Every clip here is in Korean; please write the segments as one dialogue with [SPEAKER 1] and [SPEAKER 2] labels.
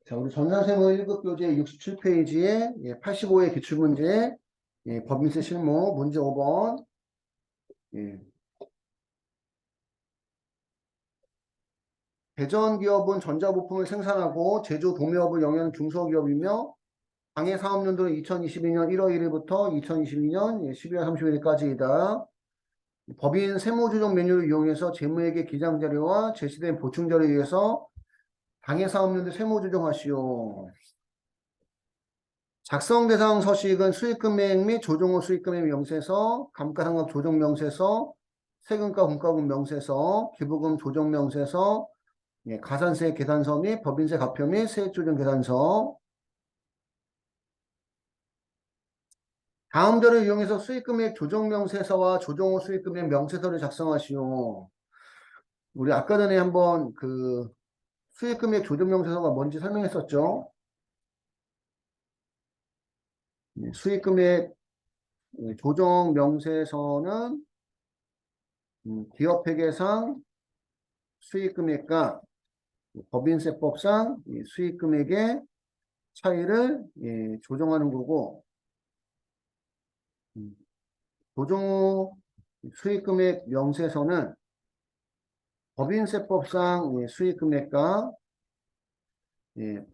[SPEAKER 1] 자, 우리 전산생활 1급 교재 67페이지에 85의 기출문제, 법인세 실무, 문제 5번. 대전기업은 전자부품을 생산하고 제조 도매업을 영위하는 중소기업이며 당해 사업연도는 2022년 1월 1일부터 2022년 12월 30일까지이다. 법인 세무조정 메뉴를 이용해서 재무회계 기장자료와 제시된 보충자료에 의해서 당해 사업연도 세무조정하시오. 작성 대상 서식은 수익금액 및 조정후 수익금액 명세서, 감가상각 조정 명세서, 세금과 공과금 명세서, 기부금 조정 명세서, 가산세 계산서 및 법인세 가표 및 세액 조정 계산서. 다음 자료를 이용해서 수익금액 조정 명세서와 조정후 수익금액 명세서를 작성하시오. 우리 아까 전에 한번 그 수익금액 조정 명세서가 뭔지 설명했었죠. 수익금액 조정 명세서는 기업회계상 수익금액과 법인세법상 수익금액의 차이를 조정하는 거고, 조정 후 수익금액 명세서는 법인세법상 수익금액과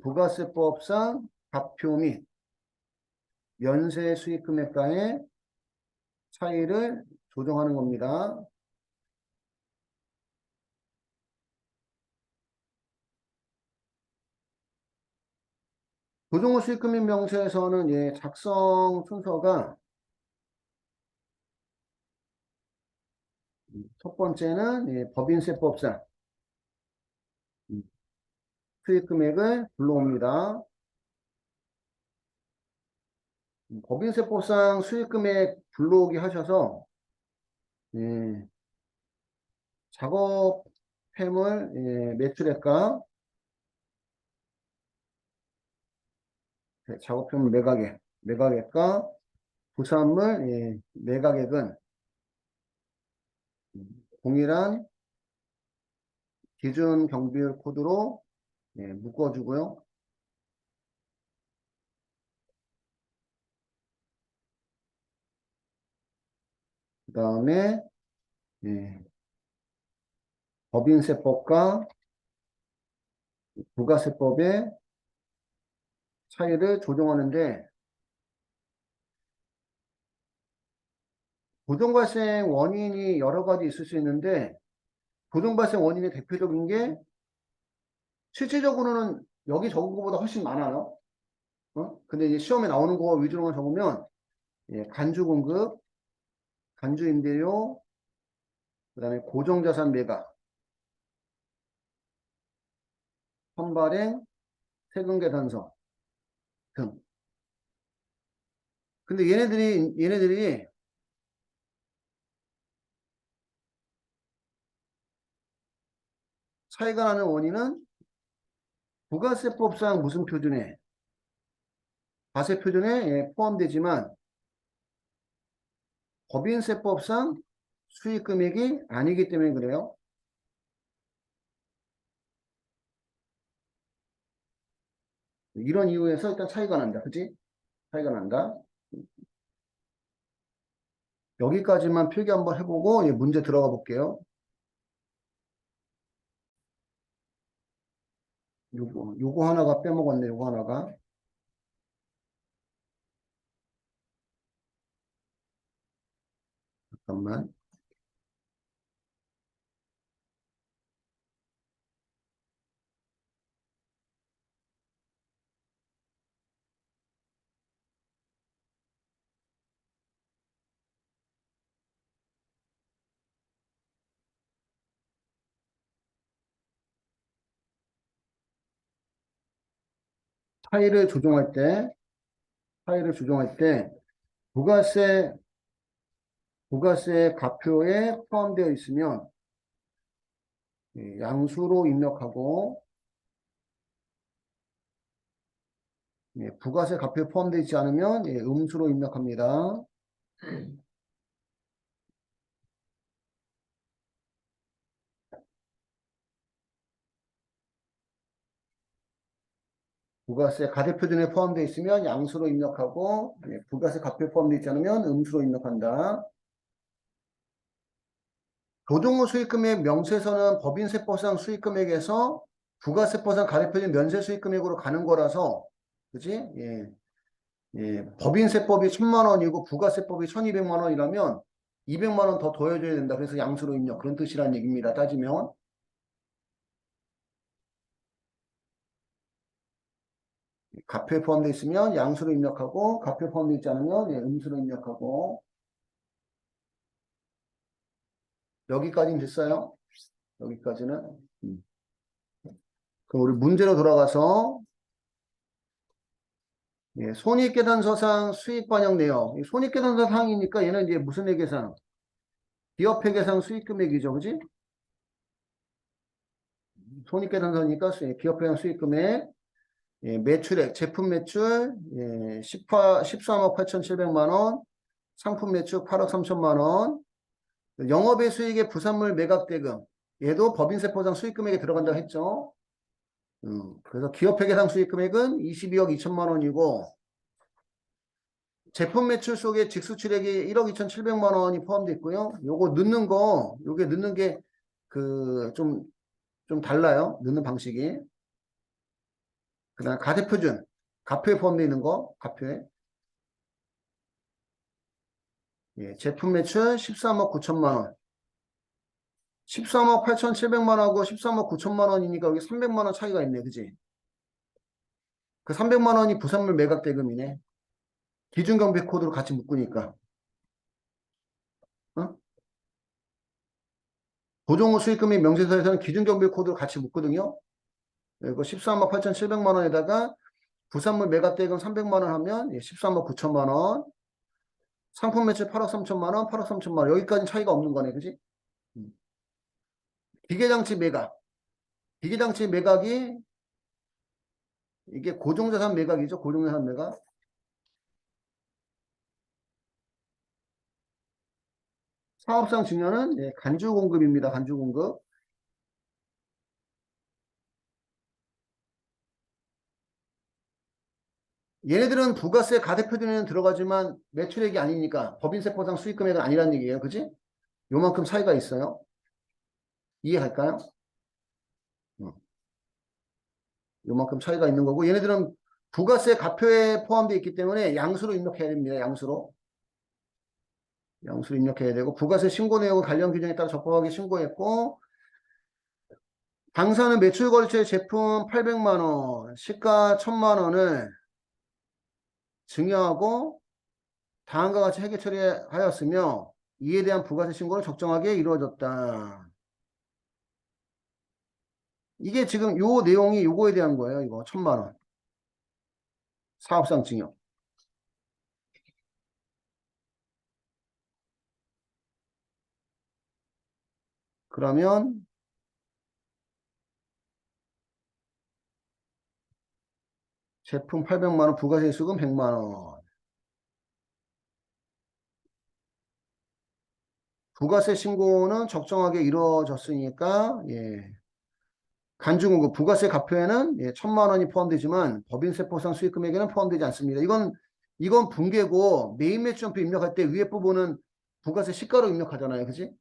[SPEAKER 1] 부가세법상 가표 및 면세 수익금액과의 차이를 조정하는 겁니다. 조정 후 수익금액 명세서는 작성 순서가 첫 번째는 법인세법상 수익금액을 불러옵니다. 법인세법상 수익금액 불러오기 하셔서 작업회물 매출액과 작업회물 매각액과 부산물 매각액은 동일한 기준 경비율 코드로 묶어주고요. 그 다음에 법인세법과 부가세법의 차이를 조정하는데, 부정발생 원인이 여러 가지 있을 수 있는데, 부정발생 원인의 대표적인 게 실질적으로는 여기 적은 것보다 훨씬 많아요. 근데 이제 시험에 나오는 거 위주로만 적으면 간주 공급, 간주 임대료, 그 다음에 고정자산 매각, 선발행, 세금 계산서 등. 근데 얘네들이 차이가 나는 원인은 부가세법상 무슨 표준에, 과세 표준에 포함되지만 법인세법상 수익 금액이 아니기 때문에 그래요. 이런 이유에서 일단 차이가 난다. 그치? 차이가 난다. 여기까지만 필기 한번 해보고 문제 들어가 볼게요. 요거 하나가 빼먹었네. 요거 하나가. 잠깐만. 차이를 조정할 때, 차이를 조정할 때, 부가세, 부가세 가표에 포함되어 있으면 양수로 입력하고, 부가세 가표에 포함되어 있지 않으면 음수로 입력합니다. 부가세 가대표준에 포함되어 있으면 양수로 입력하고 부가세 가표에 포함되어 있지 않으면 음수로 입력한다. 조정후 수익금액 명세서는 법인세법상 수익금액에서 부가세법상 가대표준 면세수익금액으로 가는 거라서 그지? 예. 예. 법인세법이 1,000만 원이고 부가세법이 1,200만 원이라면 200만 원 더 더해줘야 된다. 그래서 양수로 입력. 그런 뜻이란 얘기입니다. 따지면. 가표에 포함되어 있으면 양수로 입력하고 가표에 포함되어 있지 않으면 예, 음수로 입력하고 여기까지는 됐어요. 여기까지는. 음. 그럼 우리 문제로 돌아가서 예, 손익계산서상 수익 반영 내역. 손익계산서 상이니까 얘는 이제 무슨 회계상? 기업회계상 수익금액이죠. 그지? 손익계산서니까 기업회계상 수익금액. 예, 매출액, 제품 매출 예, 13억 8,700만 원, 상품 매출 8억 3천만 원, 영업외 수익의 부산물 매각대금, 얘도 법인세법상 수익금액에 들어간다고 했죠. 그래서 기업회계상 수익금액은 22억 2천만 원이고 제품 매출 속에 직수출액이 1억 2,700만 원이 포함되어 있고요. 요거 넣는 거, 요게 넣는 게 좀 달라요. 넣는 방식이. 그 다음 가대표준, 가표에 포함되어 있는 거, 가표에. 예, 제품 매출 13억 9천만 원. 13억 8,700만 원하고 13억 9천만 원이니까 여기 300만 원 차이가 있네. 그지? 그 300만 원이 부산물 매각 대금이네. 기준경비 코드로 같이 묶으니까. 어? 보종후 수익금이 명세서에서는 기준경비 코드로 같이 묶거든요. 이거 13억 8,700만 원에다가 부산물 매각 대금 300만 원 하면 13억 9천만 원. 상품 매출 8억 3천만 원, 8억 3천만 원. 여기까지 차이가 없는 거네. 그지? 음. 기계장치 매각. 기계장치 매각이 이게 고정자산 매각이죠. 고정자산 매각. 사업상 증여는 간주 공급입니다. 간주 공급. 얘네들은 부가세 가대표준에는 들어가지만 매출액이 아니니까 법인세법상 수익금액은 아니라는 얘기예요. 그지? 요만큼 차이가 있어요. 이해할까요? 요만큼 차이가 있는 거고 얘네들은 부가세 가표에 포함되어 있기 때문에 양수로 입력해야 됩니다. 양수로. 양수로 입력해야 되고 부가세 신고 내역은 관련 규정에 따라 적법하게 신고했고 당사는 매출 거래처의 제품 800만 원, 시가 1,000만 원을 증여하고 다음과 같이 회계 처리하였으며 이에 대한 부가세 신고는 적정하게 이루어졌다. 이게 지금 요 내용이 요거에 대한 거예요. 이거 1,000만 원. 사업상 증여. 그러면 제품 800만 원, 부가세 수금 100만 원. 부가세 신고는 적정하게 이루어졌으니까 예. 간주공급 부가세 가표에는 1,000만 원이 포함되지만 법인세법상 수익금액에는 포함되지 않습니다. 이건 분계고 메인 매출점표 입력할 때 위에 부분은 부가세 시가로 입력하잖아요. 그지?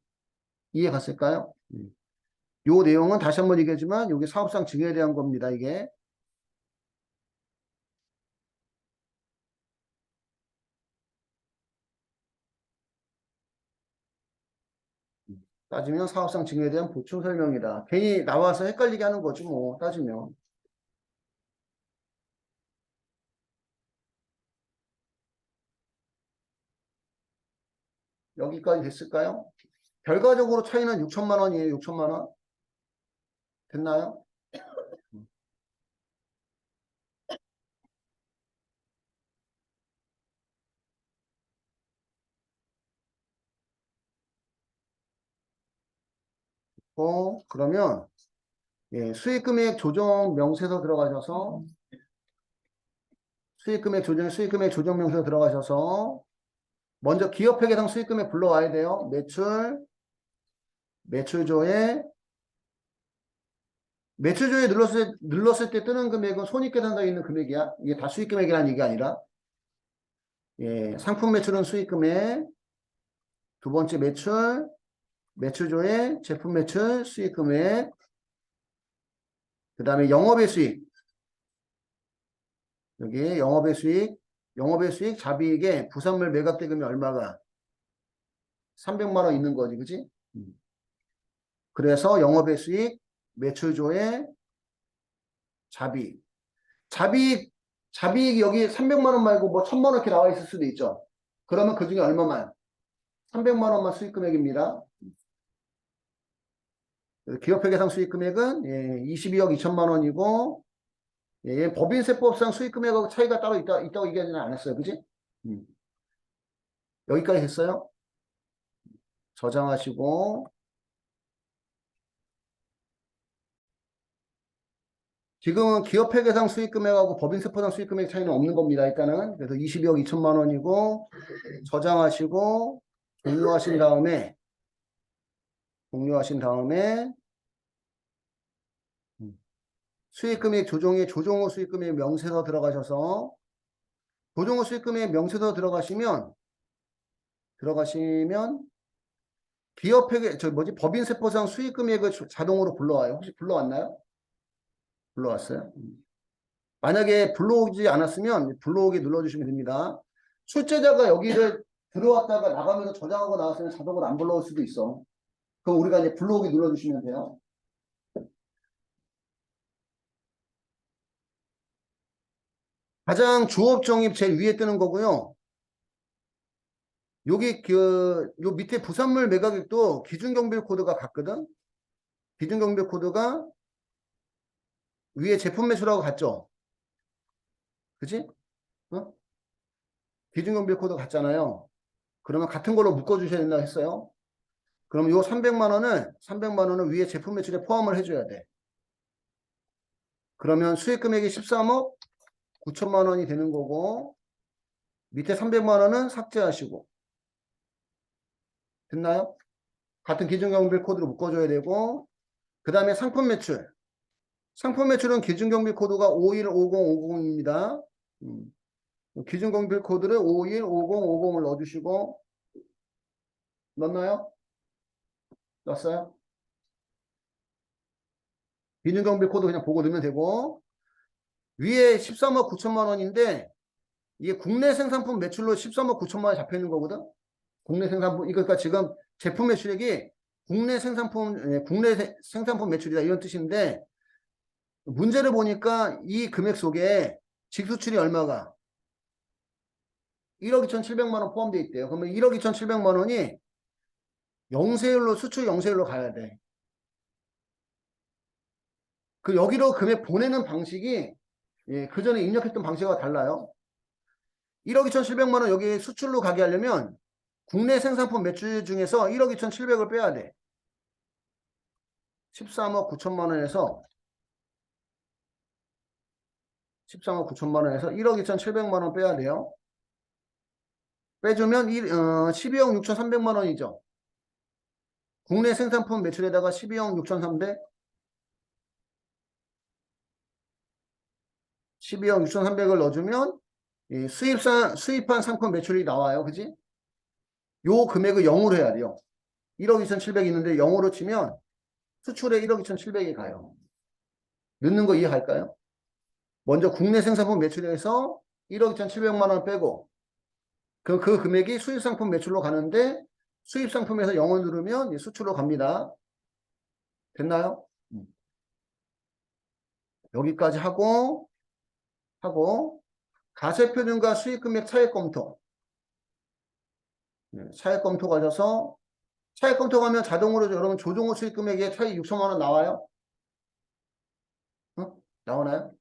[SPEAKER 1] 이해 갔을까요? 요 내용은 다시 한번 얘기하지만 이게 사업상 증여에 대한 겁니다. 이게. 따지면 사업상 증여에 대한 보충 설명이다. 괜히 나와서 헷갈리게 하는 거지 뭐 따지면. 여기까지 됐을까요? 결과적으로 차이는 6천만 원이에요. 6천만 원. 됐나요? 그러면 수익금액 조정 명세서 들어가셔서 수익금액 조정 명세서 들어가셔서 먼저 기업회계상 수익금액 불러와야 돼요. 매출조에 매출조에 눌렀을 때 뜨는 금액은 손익계산서에 있는 금액이야. 이게 다 수익금액이라는 얘기가 아니라. 예, 상품 매출은 수익금액, 두 번째 매출, 매출조에 제품 매출, 수익금액, 그 다음에 영업의 수익. 여기 영업의 수익, 자비익에 부산물 매각대금이 얼마가? 300만 원 있는 거지, 그지? 그래서 영업의 수익, 매출조에 자비익. 자비익 여기 300만 원 말고 뭐 1000만 원 이렇게 나와 있을 수도 있죠. 그러면 그 중에 얼마만? 300만 원만 수익금액입니다. 기업회계상 수익금액은 22억 2천만 원이고 법인세법상 수익금액하고 차이가 따로 있다고 얘기하지는 않았어요. 그지? 여기까지 됐어요? 저장하시고 지금은 기업회계상 수익금액하고 법인세법상 수익금액 차이는 없는 겁니다. 일단은 그래서 22억 2천만 원이고 저장하시고 종료하신 다음에 수익금액 조정에 조정호 수익금액 명세서 들어가셔서 조정호 수익금액 명세서 들어가시면 기업회계 법인세법상 수익금액을 자동으로 불러와요. 혹시 불러왔나요? 불러왔어요? 만약에 불러오지 않았으면 불러오기 눌러주시면 됩니다. 출제자가 여기를 들어왔다가 나가면서 저장하고 나왔으면 자동으로 안 불러올 수도 있어. 그럼 우리가 이제 불러오기 눌러주시면 돼요. 가장 주업종이 제일 위에 뜨는 거고요. 여기 요 밑에 부산물 매각액도 기준경bil 코드가 같거든. 기준경bil 코드가 위에 제품 매출하고 같죠. 그치? 어? 기준경bil 코드 같잖아요. 그러면 같은 걸로 묶어주셔야 된다 했어요. 그럼 요 300만 원을 위에 제품 매출에 포함을 해줘야 돼. 그러면 수익 금액이 13억 9천만 원이 되는 거고 밑에 300만 원은 삭제하시고 됐나요? 같은 기준경bil 코드로 묶어줘야 되고 그 다음에 상품 매출. 상품 매출은 기준경bil 코드가 515050입니다. 기준경bil 코드를 515050을 넣어주시고 넣었나요? 넣었어요? 기준경bil 코드 그냥 보고 넣으면 되고 위에 13억 9천만 원인데 이게 국내 생산품 매출로 13억 9천만 원이 잡혀 있는 거거든. 국내 생산품 그러니까 지금 제품 매출액이 국내 생산품 매출이다 이런 뜻인데 문제를 보니까 이 금액 속에 직수출이 얼마가 1억 2,700만 원 포함되어 있대요. 그러면 1억 2,700만 원이 영세율로 수출 영세율로 가야 돼. 그 여기로 금액 보내는 방식이 그 전에 입력했던 방식과 달라요. 1억 2,700만 원 여기 수출로 가게 하려면 국내 생산품 매출 중에서 1억 2,700을 빼야 돼. 13억 9천만 원에서 13억 9천만 원에서 1억 2,700만 원 빼야 돼요. 빼주면 12억 6,300만 원이죠. 국내 생산품 매출에다가 12억 6,300, 12억 6,300을 넣어주면 수입한 상품 매출이 나와요. 그지? 요 금액을 0으로 해야 돼요. 1억 2,700 있는데 0으로 치면 수출에 1억 2,700이 가요. 넣는 거 이해할까요? 먼저 국내 생산품 매출에서 1억 2,700만 원 빼고 그 금액이 수입상품 매출로 가는데 수입상품에서 0을 누르면 수출로 갑니다. 됐나요? 여기까지 하고 가세표준과 수익금액 차액 검토. 차액 검토 가셔서 차액 검토 가면 자동으로 여러분 조정호 수익금액에 차익 6천만 원 나와요? 어? 나오나요?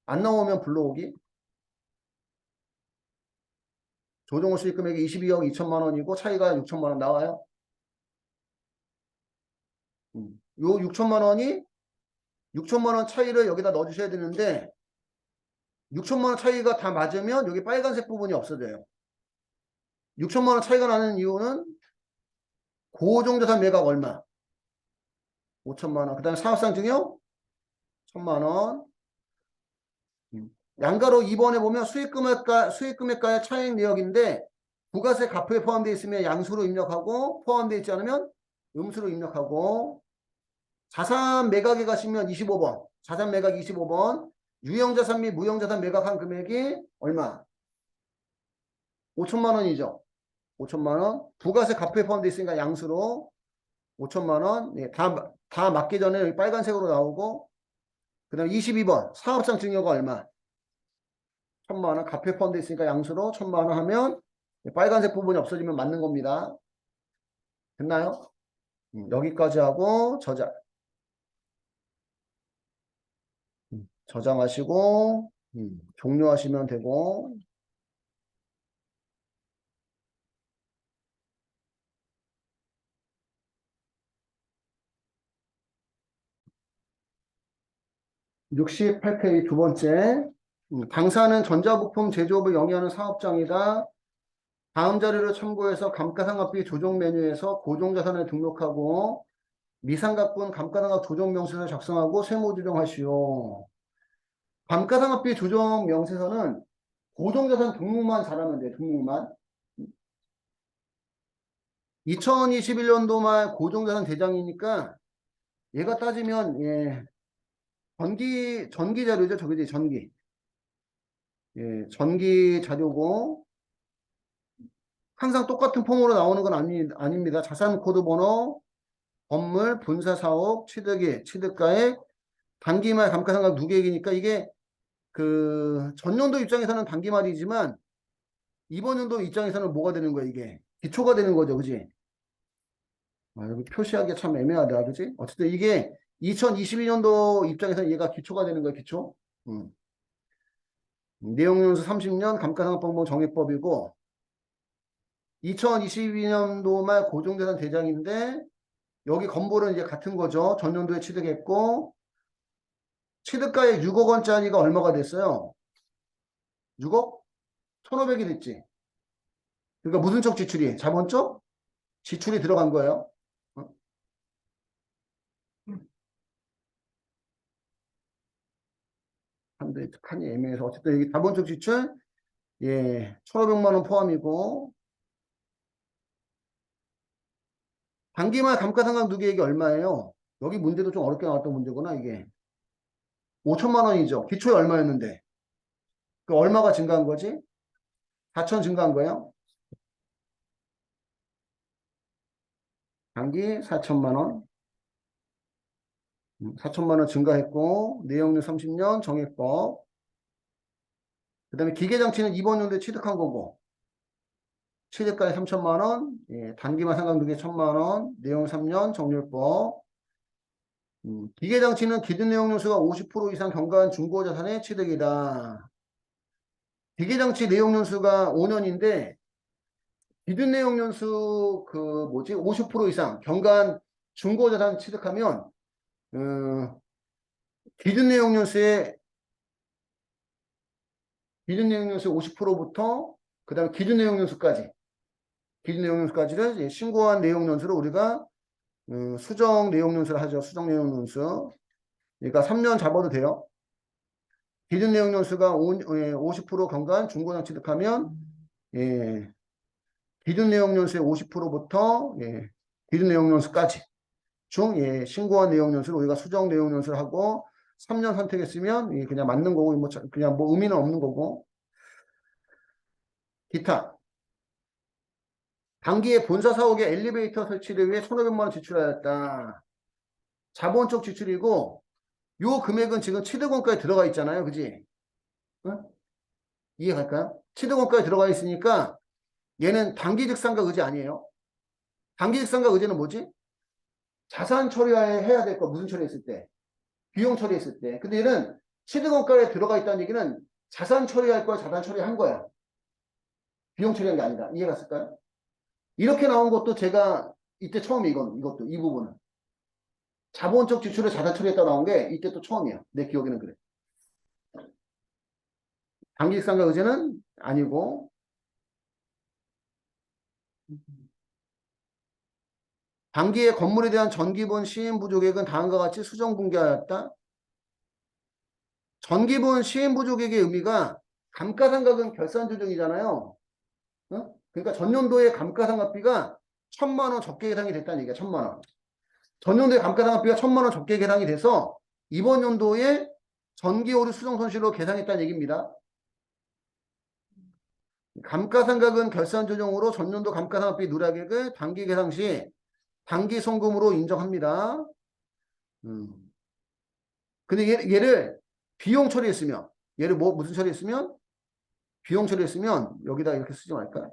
[SPEAKER 1] 안 나오면 불러오기. 조정호 수익금액이 22억 2천만 원이고 차이가 6천만 원 나와요? 요 6천만 원 차이를 여기다 넣어주셔야 되는데 6천만 원 차이가 다 맞으면 여기 빨간색 부분이 없어져요. 6천만 원 차이가 나는 이유는 고정자산 매각 얼마? 5천만 원. 그 다음에 사업상 증여 천만 원. 양가로 2번에 보면 수익금액과의 차액 내역인데 부가세 가포에 포함되어 있으면 양수로 입력하고 포함되어 있지 않으면 음수로 입력하고 자산 매각에 가시면 25번. 자산 매각 25번. 유형자산 및 무형자산 매각한 금액이 얼마? 5천만 원이죠. 5천만 원. 부가세 가포에 포함되어 있으니까 양수로 5천만 원. 네, 다 맞기 전에 여기 빨간색으로 나오고 그 다음에 22번. 사업상 증여가 얼마? 1천만 원. 가포에 포함되어 있으니까 양수로 1천만 원 하면 빨간색 부분이 없어지면 맞는 겁니다. 됐나요? 여기까지 하고 저장하시고 종료하시면 되고 68페이지 두 번째 당사는 전자부품 제조업을 영위하는 사업장이다. 다음 자료를 참고해서 감가상각비 조정 메뉴에서 고정자산을 등록하고 미상각분 감가상각 조정 명세서를 작성하고 세무 조정하시오. 감가상각비 조정 명세서는 고정자산 등록만 잘하면 돼. 등록만. 2021년도 말 고정자산 대장이니까 얘가 따지면 전기 자료죠. 저기지 전기. 전기 자료고 항상 똑같은 폼으로 나오는 건 아닙니다. 자산 코드 번호, 건물, 분사 사업, 취득일, 취득가액, 단기말 감가상각 누계액이니까 이게 그 전년도 입장에서는 단기말이지만 이번 연도 입장에서는 뭐가 되는 거야 이게? 기초가 되는 거죠. 그지? 여기 표시하기가 참 애매하다. 그지? 어쨌든 이게 2022년도 입장에서는 얘가 기초가 되는 거야. 기초. 내용연수 30년 감가상각법령 정액법이고 2022년도 말 고정자산 대장인데 여기 건물은 이제 같은 거죠. 전년도에 취득했고 취득가액 6억 원짜리가 얼마가 됐어요? 6억? 1,500이 됐지. 그러니까 무슨 쪽 지출이? 자본 쪽 지출이 들어간 거예요. 어? 한데 칸이 애매해서 어쨌든 여기 자본 쪽 지출 1,500만 원 포함이고 단기말 감가상각 누계액이 얼마예요? 여기 문제도 좀 어렵게 나왔던 문제구나 이게. 5천만 원이죠. 기초에 얼마였는데? 그 얼마가 증가한 거지? 4천 증가한 거예요? 단기 4천만 원. 4천만 원 증가했고 내용료 30년 정액법. 그 다음에 기계장치는 이번 연도에 취득한 거고 취득가액 3천만 원, 단기말 상각누계 1천만 원, 내용 3년 정률법. 기계장치는 기준 내용료수가 50% 이상 경과한 중고자산의 취득이다. 기계장치 내용연수가 5년인데 기준 내용연수 그 뭐지 50% 이상 경과한 중고자산 취득하면 기준 내용연수의 50%부터 그 다음에 기준 내용연수까지를 신고한 내용연수를 우리가 수정 내용연수를 하죠. 수정 내용연수. 그러니까 3년 잡아도 돼요. 기준 내용연수가 50% 경과한 중고자산 취득하면 기준 내용연수의 50%부터 기준 내용연수까지 신고한 내용연수를 우리가 수정 내용연수를 하고 3년 선택했으면 그냥 맞는 거고 그냥 뭐 의미는 없는 거고 기타 단기에 본사 사옥에 엘리베이터 설치를 위해 1,500만 원 지출하였다. 자본적 지출이고 요 금액은 지금 취득원가에 들어가 있잖아요. 그지? 응? 이해 갈까요? 취득원가에 들어가 있으니까 얘는 단기즉상과 의제 아니에요. 단기즉상과 의제는 뭐지? 자산 처리해야 될 거 무슨 처리했을 때? 비용 처리했을 때. 근데 얘는 취득원가에 들어가 있다는 얘기는 자산 처리할 거야, 자산 처리한 거야. 비용 처리한 게 아니다. 이해 갔을까요? 이렇게 나온 것도 제가 이때 처음이에요. 이것도 이 부분은. 자본적 지출을 자산 처리했다 나온 게 이때 또 처음이야. 내 기억에는 그래. 단기익상과 의제는 아니고 단기의 건물에 대한 전기분 시인 부족액은 다음과 같이 수정 공개하였다. 전기분 시행부족액의 의미가 감가상각은 결산조정이잖아요. 어? 그러니까 전년도에 감가상각비가 1,000만 원 적게 계상이 됐다는 얘기야. 1,000만 원. 전년도에 감가상각비가 1,000만 원 적게 계상이 돼서 이번 연도에 전기오류 수정손실로 계상했다는 얘기입니다. 감가상각은 결산조정으로 전년도 감가상각비 누락액을 단기 계상 시 단기 송금으로 인정합니다. 근데 얘를 비용 처리했으면, 얘를 무슨 처리했으면? 비용 처리했으면 여기다 이렇게 쓰지 말까?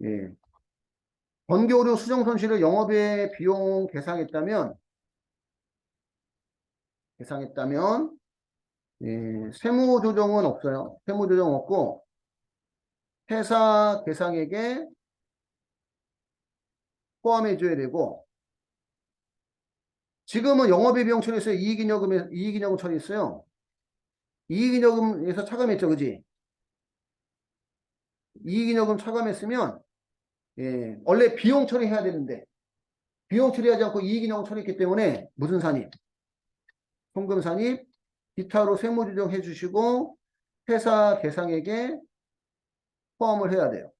[SPEAKER 1] 예. 전기오류 수정손실을 영업외 비용 계상했다면, 예, 세무조정은 없어요. 세무조정 없고, 회사 계상액에 포함해줘야 되고, 지금은 영업외 비용 처리했어요. 이익잉여금 처리했어요. 이익잉여금에서 차감했죠, 그지? 이익잉여금 차감했으면, 예, 원래 비용 처리해야 되는데, 비용 처리하지 않고 이익잉여금 처리했기 때문에, 무슨 산입? 송금 산입, 기타로 세무조정 해주시고, 회사 계상액에 포함을 해야 돼요.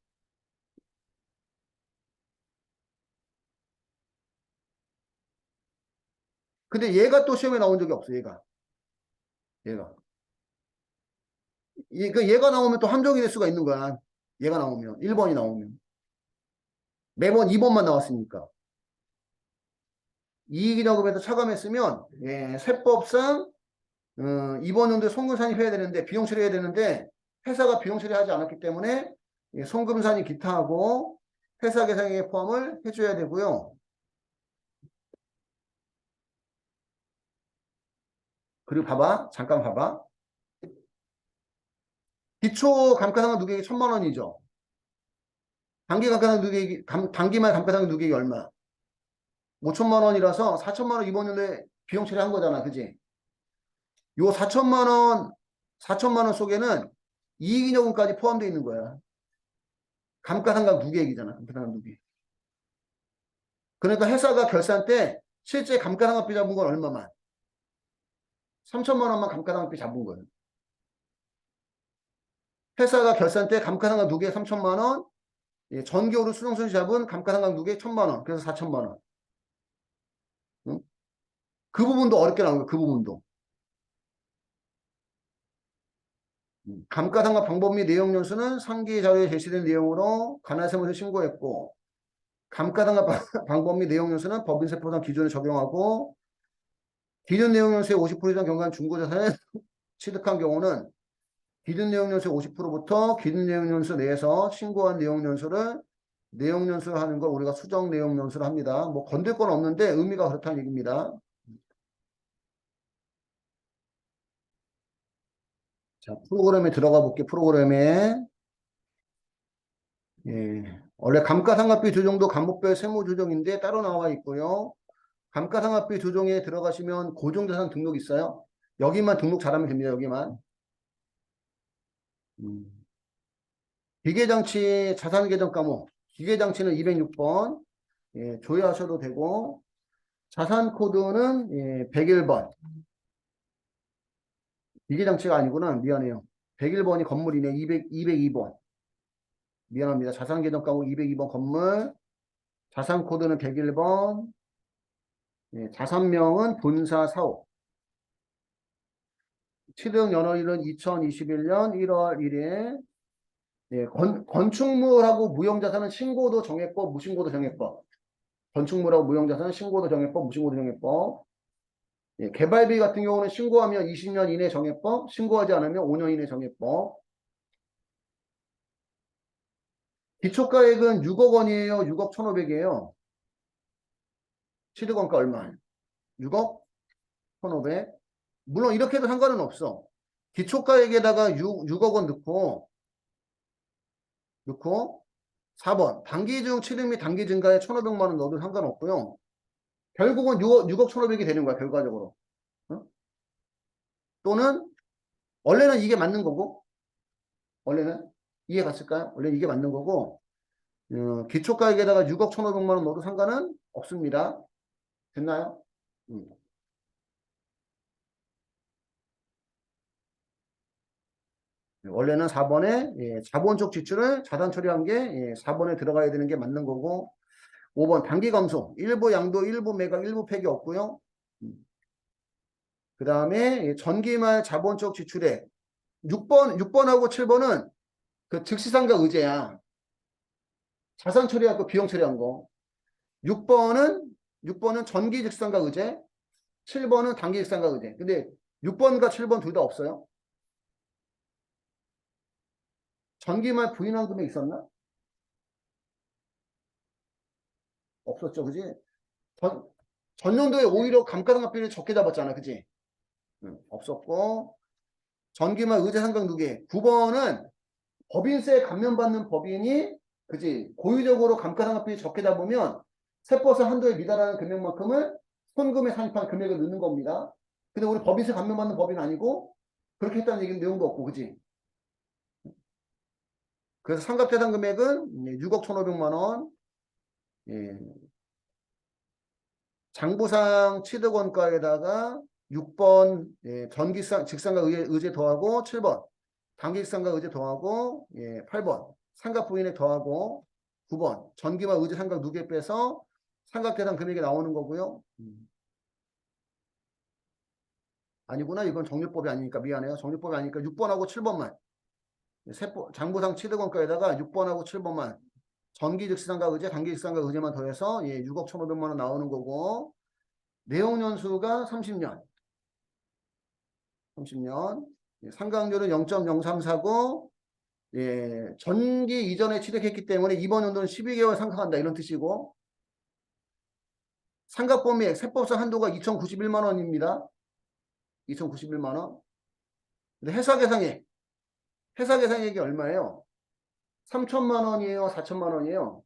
[SPEAKER 1] 근데 얘가 또 시험에 나온 적이 없어, 얘가. 얘가. 얘가 나오면 또 함정이 될 수가 있는 거야. 얘가 나오면. 1번이 나오면. 매번 2번만 나왔으니까. 이익잉여금에서 차감했으면, 예, 세법상, 이번 연도에 송금산입해야 되는데, 비용 처리해야 되는데, 회사가 비용 처리하지 않았기 때문에, 예, 송금산입 기타하고 회사 계상액에 포함을 해줘야 되고요. 그리고 봐봐. 잠깐 봐봐. 기초 감가상각 누계액이 1,000만 원이죠. 단기말 감가상각 누계액이 얼마? 5천만 원이라서 4천만 원 이번 년도에 비용 처리한 거잖아. 그지? 요 4천만 원 속에는 이익잉여금까지 포함되어 있는 거야. 감가상각 누계액이잖아. 감가상각 누계액. 그러니까 회사가 결산 때 실제 감가상각비 잡은 건 얼마만? 3천만 원만 감가상각비 잡은 거예요. 회사가 결산 때 감가상각 누계액 3천만 원, 예, 전기오류 수정손실 잡은 감가상각 누계액 1,000만 원. 그래서 4천만 원. 응? 그 부분도 어렵게 나온 거예요. 그 부분도. 감가상각 방법 및 내용 연수는 상기 자료에 제시된 내용으로 관할세무서에 신고했고, 감가상각 방법 및 내용 연수는 법인세법상 기준을 적용하고, 기준 내용 연수의 50% 이상 경과한 중고자산을 취득한 경우는 기준 내용 연수의 50%부터 기준 내용 연수 내에서 신고한 내용 연수를 내용 연수를 하는 걸 우리가 수정 내용 연수를 합니다. 뭐 건들 건 없는데 의미가 그렇다는 얘기입니다. 자, 프로그램에 들어가 볼게. 프로그램에. 예. 원래 감가상각비 조정도 감목별 세무 조정인데 따로 나와 있고요. 감가상각비 조정에 들어가시면 고정자산 등록 있어요. 여기만 등록 잘하면 됩니다. 여기만. 음. 기계장치 자산계정 과목. 기계장치는 206번. 예, 조회하셔도 되고. 자산코드는 예, 101번. 기계장치가 아니구나. 미안해요. 101번이 건물이네. 202번. 미안합니다. 자산계정 과목 202번 건물. 자산코드는 101번. 예, 자산명은 본사 사업. 취득 연월일은 2021년 1월 1일. 예, 건축물하고 무형자산은 신고도 정해법, 무신고도 정해법. 건축물하고 무형자산은 신고도 정해법, 무신고도 정해법. 예, 개발비 같은 경우는 신고하면 20년 이내 정해법, 신고하지 않으면 5년 이내 정해법. 기초가액은 6억 원이에요? 6억 1,500이에요? 취득원가 얼마? 6억 1,500. 물론 이렇게 해도 상관은 없어. 기초가액에다가 6억 원 넣고 4번 단기중 취득 및 단기 증가에 1,500만 원 넣어도 상관없고요. 결국은 6억 1,500이 되는 거야, 결과적으로. 어? 또는 원래는 이게 맞는 거고, 원래는 이해 갔을까요? 원래 이게 맞는 거고, 기초가액에다가 6억 1,500만 원 넣어도 상관은 없습니다. 됐나요? 음. 원래는 4번에 자본적 지출을 자산 처리한 게 4번에 들어가야 되는 게 맞는 거고 5번 단기 감소 일부 양도 일부 매각 일부 폐기 없고요. 그 다음에 전기말 자본적 지출에 6번하고 7번은 그 즉시상각 의제야. 자산 처리할 거 비용 처리한 거. 6번은 전기 즉시상각 의제, 7번은 단기 즉시상각 의제. 근데 6번과 7번 둘 다 없어요. 전기말 부인한 금액 있었나? 없었죠, 그지? 전, 전년도에 오히려 감가상각비를 적게 잡았잖아, 그지? 응, 없었고 전기말 의제 상각 누계 9번은 법인세 감면받는 법인이 그지 고의적으로 감가상각비 적게 잡으면 세법상 한도에 미달하는 금액만큼을 손금에 산입한 금액을 넣는 겁니다. 근데 우리 법인세 감면받는 법인 아니고 그렇게 했다는 얘기는 내용도 없고 그지. 그래서 상각대상 금액은 6억 1,500만 원. 예. 장부상 취득원가에다가 6번 전기상 직상각 의제 더하고 7번 단기직상각 의제 더하고 8번 상각 부인액 더하고 9번 전기와 의제 상각 누계 빼서 상각대상 금액이 나오는 거고요. 아니구나. 이건 정리법이 아니니까 미안해요. 정리법이 아니니까 6번하고 7번만 장부상 취득원가에다가 6번하고 7번만 전기직상각 의제 단기직상각 의제만 더해서 6억 1,500만 원 나오는 거고 내용연수가 30년 30년 상각률은 0.0349 전기 이전에 취득했기 때문에 이번 연도는 12개월 상각한다 이런 뜻이고 상각범위액 세법상 한도가 2,091만 원입니다. 2,091만 원. 근데 회사 계상액이 얼마예요? 3천만 원이에요? 4천만 원이에요?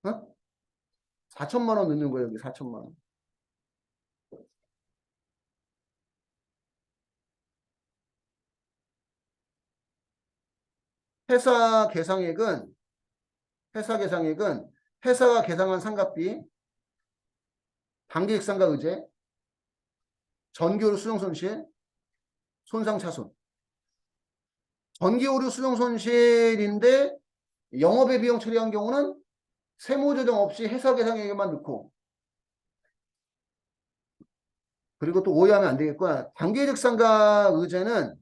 [SPEAKER 1] 어? 4천만 원 넣는 거예요, 여기 4천만 원. 회사 계상액은 회사 계상액은 회사가 계상한 상각비, 단기익상각 의제, 전기오류 수정 손실, 손상 차손. 전기오류 수정 손실인데 영업의 비용 처리한 경우는 세무조정 없이 회사 계상액에만 넣고 그리고 또 오해하면 안 되겠고요. 단기익상각 의제는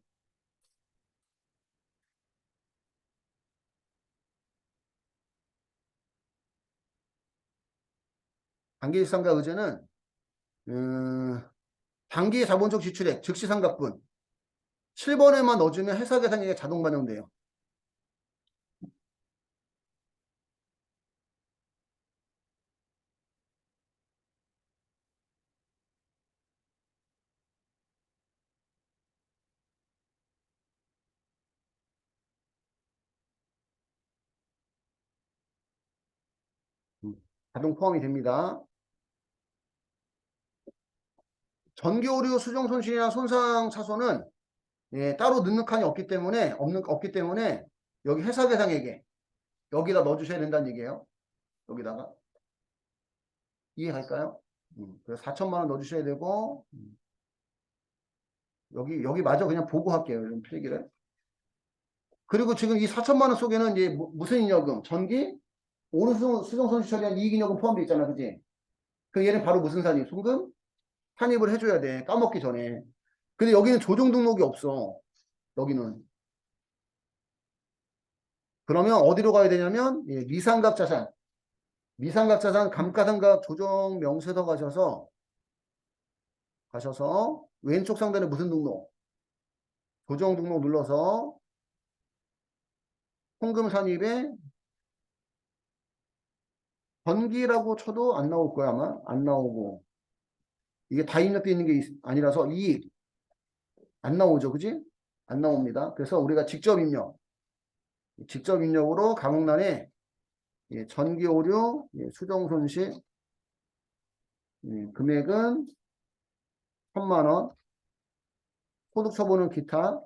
[SPEAKER 1] 단기익상각 의제는 단기 자본적 지출액 즉시 상각분 7번에만 넣어주면 회사 계상액에 자동 반영돼요. 음, 자동 포함이 됩니다. 전기오류 수정 손실이나 손상 차손은 따로 넣는 칸이 없기 때문에 여기 회사 계상액에 여기다 넣어주셔야 된다는 얘기예요. 여기다가 이해갈까요? 그래서 4천만 원 넣어주셔야 되고 여기 마저 그냥 보고 할게요. 좀 필기를. 그리고 지금 이 4천만 원 속에는 이제 무슨 잉여금, 전기, 오류 수정 손실 처리한 이익잉여금 포함되어 있잖아, 그지? 그 얘는 바로 무슨 산입? 송금? 산입을 해줘야 돼. 까먹기 전에. 근데 여기는 조정 등록이 없어. 여기는. 그러면 어디로 가야 되냐면 미상각 자산. 미상각 자산 감가상각 조정 명세서 가셔서 왼쪽 상단에 무슨 등록? 조정 등록 눌러서 송금 산입에 전기라고 쳐도 안 나올 거야 아마. 안 나오고. 이게 다 입력되어 있는 게 아니라서 이익 안 나오죠. 그지? 안 나옵니다. 그래서 우리가 직접 입력으로 감옥란에 전기 오류 수정 손실 금액은 1,000만 원. 소득 처분은 기타.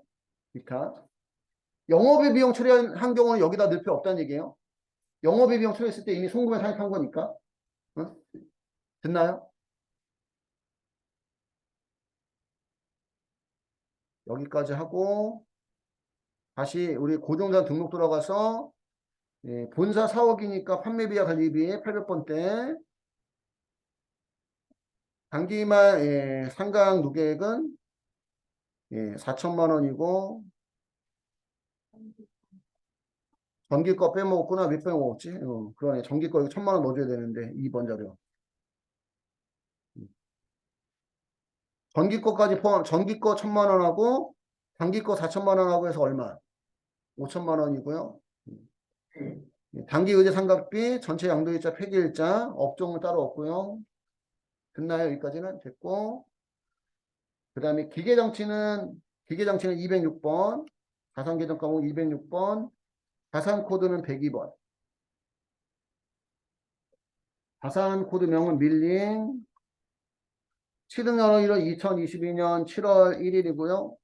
[SPEAKER 1] 영업의 비용 처리한 경우는 여기다 넣을 필요 없다는 얘기예요. 영업의 비용 처리했을 때 이미 송금에 산입한 거니까. 응? 됐나요? 여기까지 하고 다시 우리 고정자 등록 들어가서 본사 4억이니까 판매비와 관리비 800번대 단기말 상각 누계액은 4천만 원이고 전기 거 빼먹었구나. 몇 빼먹었지? 그러네. 전기 거 이거 1,000만 원 넣어줘야 되는데 2번 자료. 전기 거까지 포함, 전기 거 1,000만 원하고 단기 거 4천만 원하고 해서 얼마? 5천만 원이고요. 단기 의제 상각비, 전체 양도일자, 폐기일자, 업종은 따로 없고요. 됐나요? 여기까지는 됐고. 그 다음에 기계장치는 206번, 가상계정 과목 206번, 가상코드는 102번. 가상코드명은 밀링, 취득연료일은 2022년 7월 1일이고요.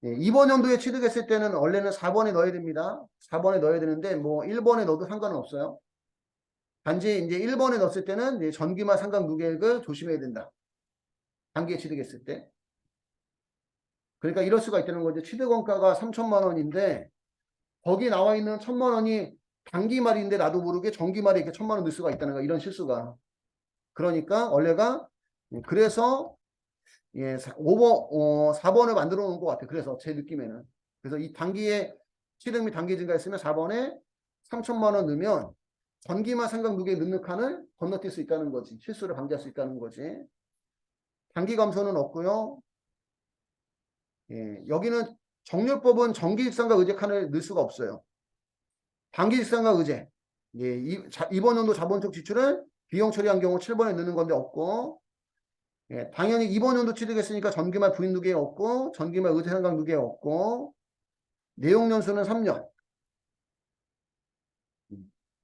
[SPEAKER 1] 이번 연도에 취득했을 때는 원래는 4번에 넣어야 됩니다. 4번에 넣어야 되는데 뭐 1번에 넣어도 상관은 없어요. 단지 이제 1번에 넣었을 때는 이제 전기만 상각 누계액을 조심해야 된다. 단기에 취득했을 때. 그러니까 이럴 수가 있다는 거죠. 취득원가가 3천만 원인데 거기 나와 있는 1,000만 원이 단기 말인데 나도 모르게 전기 말에 이렇게 1,000만 원 넣을 수가 있다는 거야. 이런 실수가. 그러니까 원래가 그래서 4번을 만들어 놓은 것 같아요. 그래서 제 느낌에는. 그래서 이 단기에 취득 및 단기 증가했으면 4번에 3천만 원 넣으면 전기만 상각 누계 넣는 칸을 건너뛸 수 있다는 거지. 실수를 방지할 수 있다는 거지. 단기 감소는 없고요. 여기는 정률법은 정기직상각 의제 칸을 넣을 수가 없어요. 단기직상각 의제. 이번 연도 자본적 지출을 비용 처리한 경우 7번에 넣는 건데 없고 당연히 이번 연도 취득했으니까 전기말 부인 누계 없고 전기말 의제 상각 누계 없고 내용 연수는 3년.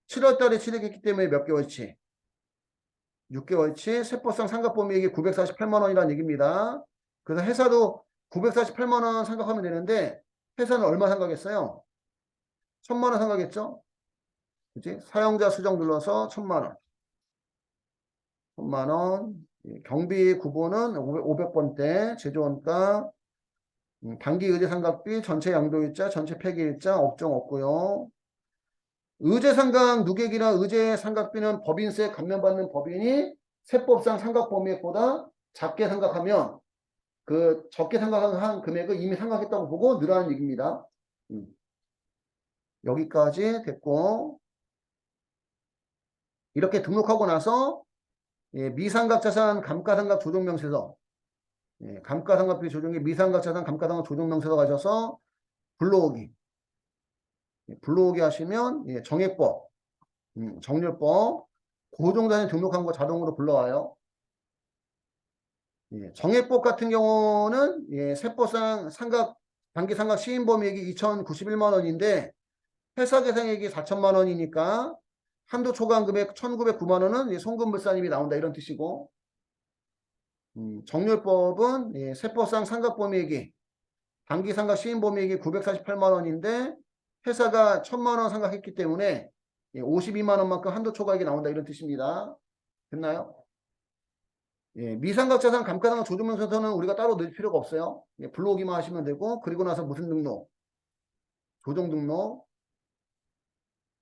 [SPEAKER 1] 7월 달에 취득했기 때문에 몇 개월치? 6개월치 세법상 상각범위액이 948만 원이라는 얘기입니다. 그래서 회사도 948만 원 상각하면 되는데 회사는 얼마 상각했어요? 1,000만 원 상각했죠? 그치? 사용자 수정 눌러서 1,000만 원. 1,000만 원. 경비 구보는 500번대 제조원가 단기 의제 상각비 전체 양도일자 전체 폐기일자 업종 없고요. 의제 상각 누계기나 의제 상각비는 법인세 감면받는 법인이 세법상 상각 범위액보다 작게 상각하면 그 적게 상각한 금액을 이미 상각했다고 보고 늘어나는 얘기입니다. 여기까지 됐고 이렇게 등록하고 나서 미상각자산 감가상각 조정명세서 감가상각비 조정기 미상각자산 감가상각 조정명세서 가셔서 불러오기 하시면 정액법 정률법 고정단위 등록한 거 자동으로 불러와요. 정액법 같은 경우는 세법상 상각 단기 상각 시인범위액이 2,091만 원인데 회사 계상액이 4천만 원이니까 한도 초과한 금액 1,909만 원은 송금불사님이 나온다 이런 뜻이고 정률법은 세법상 상각범위액이 단기 상각 시인범위액이 948만 원인데 회사가 1,000만 원 상각했기 때문에 52만 원만큼 한도 초과액이 나온다 이런 뜻입니다. 됐나요? 미상각자산 감가상각 조정명세서는 우리가 따로 넣을 필요가 없어요. 불러오기만 하시면 되고 그리고 나서 무슨 등록? 조정 등록.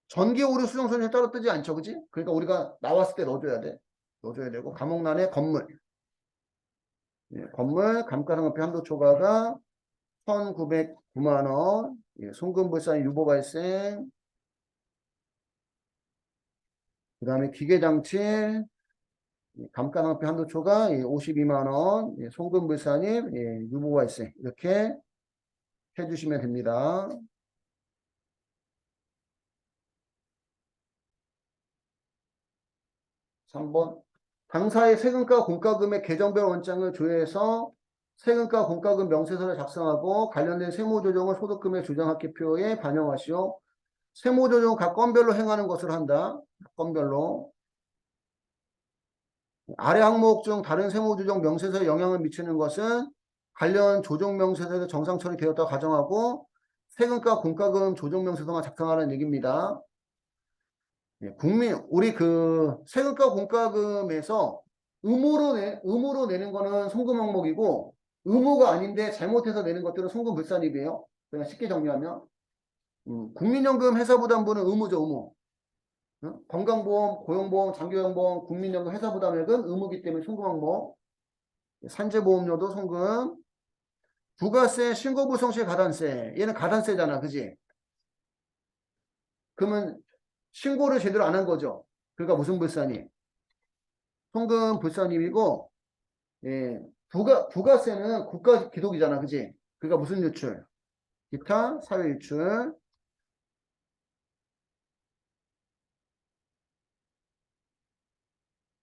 [SPEAKER 1] 전기 오류 수정서는 따로 뜨지 않죠. 그지? 그러니까 우리가 나왔을 때 넣어줘야 돼. 넣어줘야 되고 감옥란에 건물. 건물 감가상각비 한도 초과가 1,909만 원. 송금불상 유보 발생. 그 다음에 기계장치 감가상각비 한도 초과 52만 원. 송금불상임 유보 발생. 이렇게 해주시면 됩니다. 3번 당사의 세금과 공과금의 계정별 원장을 조회해서 세금과 공과금 명세서를 작성하고 관련된 세무조정을 소득금액 조정학계표에 반영하시오. 세무조정 각 건별로 행하는 것을 한다. 건별로. 아래 항목 중 다른 세무조정 명세서에 영향을 미치는 것은 관련 조정명세서에서 정상 처리되었다고 가정하고 세금과 공과금 조정명세서만 작성하라는 얘기입니다. 우리 그 세금과 공과금에서 의무로 내는 거는 송금 항목이고 의무가 아닌데 잘못해서 내는 것들은 송금 불산입이에요. 그냥 쉽게 정리하면 국민연금 회사부담분은 의무죠, 의무. 건강보험, 고용보험, 장기요양보험, 국민연금 회사부담액은 의무기 때문에 송금 항목. 산재보험료도 송금. 부가세, 신고불성실 가산세. 얘는 가산세잖아, 그지? 그러면 신고를 제대로 안 한 거죠. 그러니까 무슨 불산이? 송금 불산임이고, 예, 부가세는 국가 기록이잖아, 그지? 그러니까 무슨 유출? 기타 사회 유출.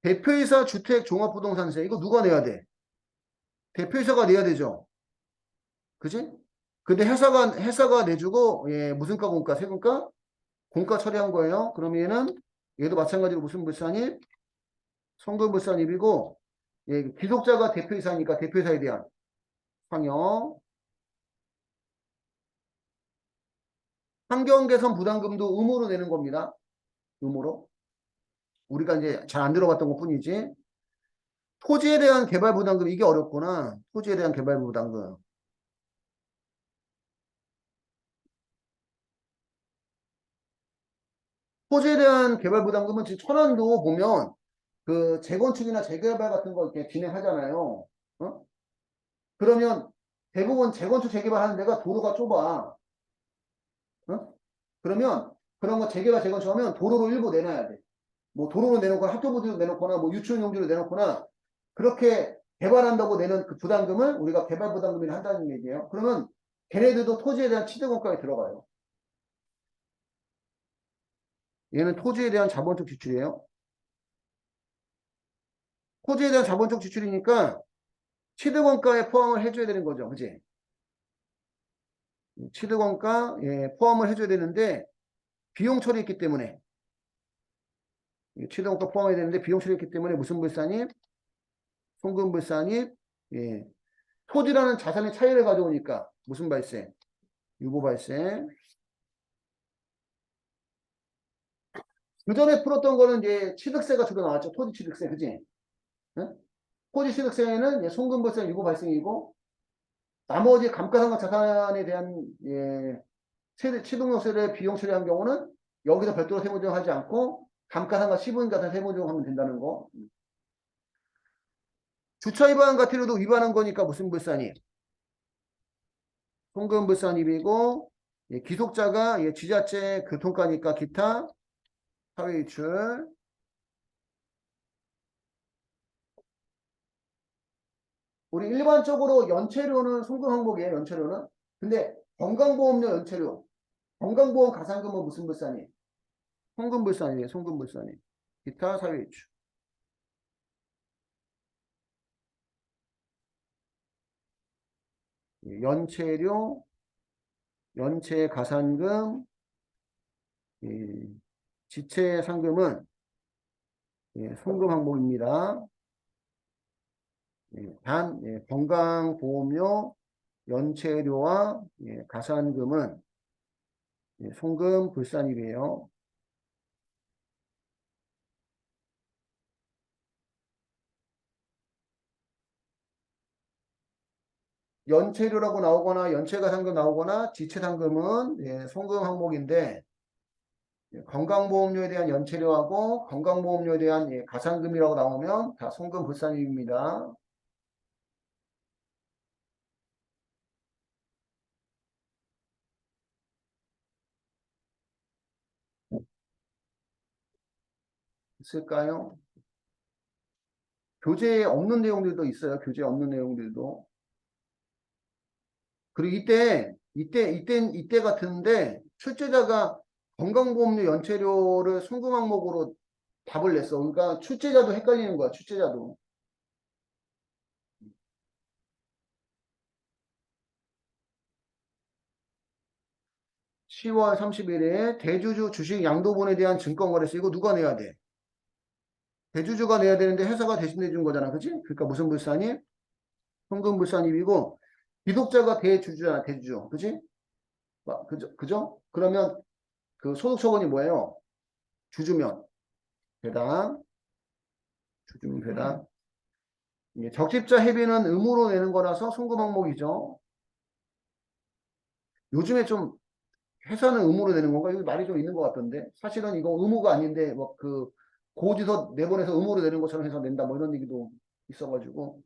[SPEAKER 1] 대표이사 주택 종합부동산세. 이거 누가 내야 돼? 대표이사가 내야 되죠. 그지? 근데 회사가 내주고, 예, 무슨 가 공가? 세금가? 공가 처리한 거예요. 그러면 얘도 마찬가지로 무슨 불산입? 송금불산입이고, 예, 기속자가 대표이사니까 대표이사에 대한 상여. 환경 개선 부담금도 의무로 내는 겁니다. 의무로. 우리가 이제 잘 안 들어봤던 것 뿐이지. 토지에 대한 개발 부담금, 이게 어렵구나. 토지에 대한 개발 부담금. 토지에 대한 개발 부담금은 지금 천안도 보면 그 재건축이나 재개발 같은 거 이렇게 진행하잖아요. 어? 그러면 대부분 재건축 재개발 하는 데가 도로가 좁아. 어? 그러면 그런 거 재개발 재건축하면 도로로 일부 내놔야 돼. 뭐 도로로 내놓거나 학교부지로 내놓거나 뭐 유치원용지로 내놓거나 그렇게 개발한다고 내는 그 부담금을 우리가 개발 부담금이라 한다는 얘기예요. 그러면 걔네들도 토지에 대한 취득원가에 들어가요. 얘는 토지에 대한 자본적 지출이에요. 토지에 대한 자본적 지출이니까 취득원가에 포함을 해줘야 되는 거죠. 그지? 취득원가 예, 포함을 해줘야 되는데 비용 처리했기 때문에 취득원가 포함해야 되는데 비용 처리했기 때문에 무슨 불산입? 송금 불산입? 예. 토지라는 자산의 차이를 가져오니까 무슨 발생? 유보 발생. 그 전에 풀었던 거는 이제 취득세가 주로 나왔죠. 토지 취득세, 그지? 응? 토지 취득세는 송금 발생, 유보 발생이고 나머지 감가상각 자산에 대한 예, 취득세를 비용 처리한 경우는 여기서 별도로 세무조정하지 않고 감가상각 시분자산 세무조정하면 된다는 거. 주차 위반 같은 경우도 위반한 거니까 무슨 불산이? 송금 불산입이고 예, 기속자가 예, 지자체 교통가니까 기타 사회이출. 우리 일반적으로 연체료는 송금 항목이에요. 연체료는. 근데 건강보험료 연체료, 건강보험 가산금은 무슨 불산이? 송금불산이에요. 송금불산이. 기타 사회이출. 예, 연체료, 연체 가산금, 예, 지체 상금은 예, 송금 항목입니다. 예, 단 예, 건강보험료, 연체료와 예, 가산금은 예, 송금 불산이에요. 연체료라고 나오거나 연체가산금 나오거나 지체상금은 예, 송금 항목인데 예, 건강보험료에 대한 연체료하고 건강보험료에 대한 예, 가산금이라고 나오면 다 송금 불산입니다. 있을까요? 교재에 없는 내용들도 있어요. 교재에 없는 내용들도. 그리고 이때 같은데 출제자가 건강보험료 연체료를 송금 항목으로 답을 냈어. 그러니까 출제자도 헷갈리는 거야. 출제자도. 10월 30일에 대주주 주식 양도분에 대한 증권거래세 이거 누가 내야 돼? 대주주가 내야 되는데 회사가 대신 내준 거잖아. 그치? 그러니까 무슨 불산입? 송금 불산입이고 기독자가 대주주야. 대주주. 그치? 그죠? 그죠? 그러면 그 소득 처분이 뭐예요? 주주면 배당. 주주면 배당. 적십자 회비는 의무로 내는 거라서 송금 항목이죠. 요즘에 좀 회사는 의무로 내는 건가? 여기 말이 좀 있는 것 같던데. 사실은 이거 의무가 아닌데, 뭐, 고지서 내보내서 의무로 내는 것처럼 해서 낸다. 뭐 이런 얘기도 있어가지고.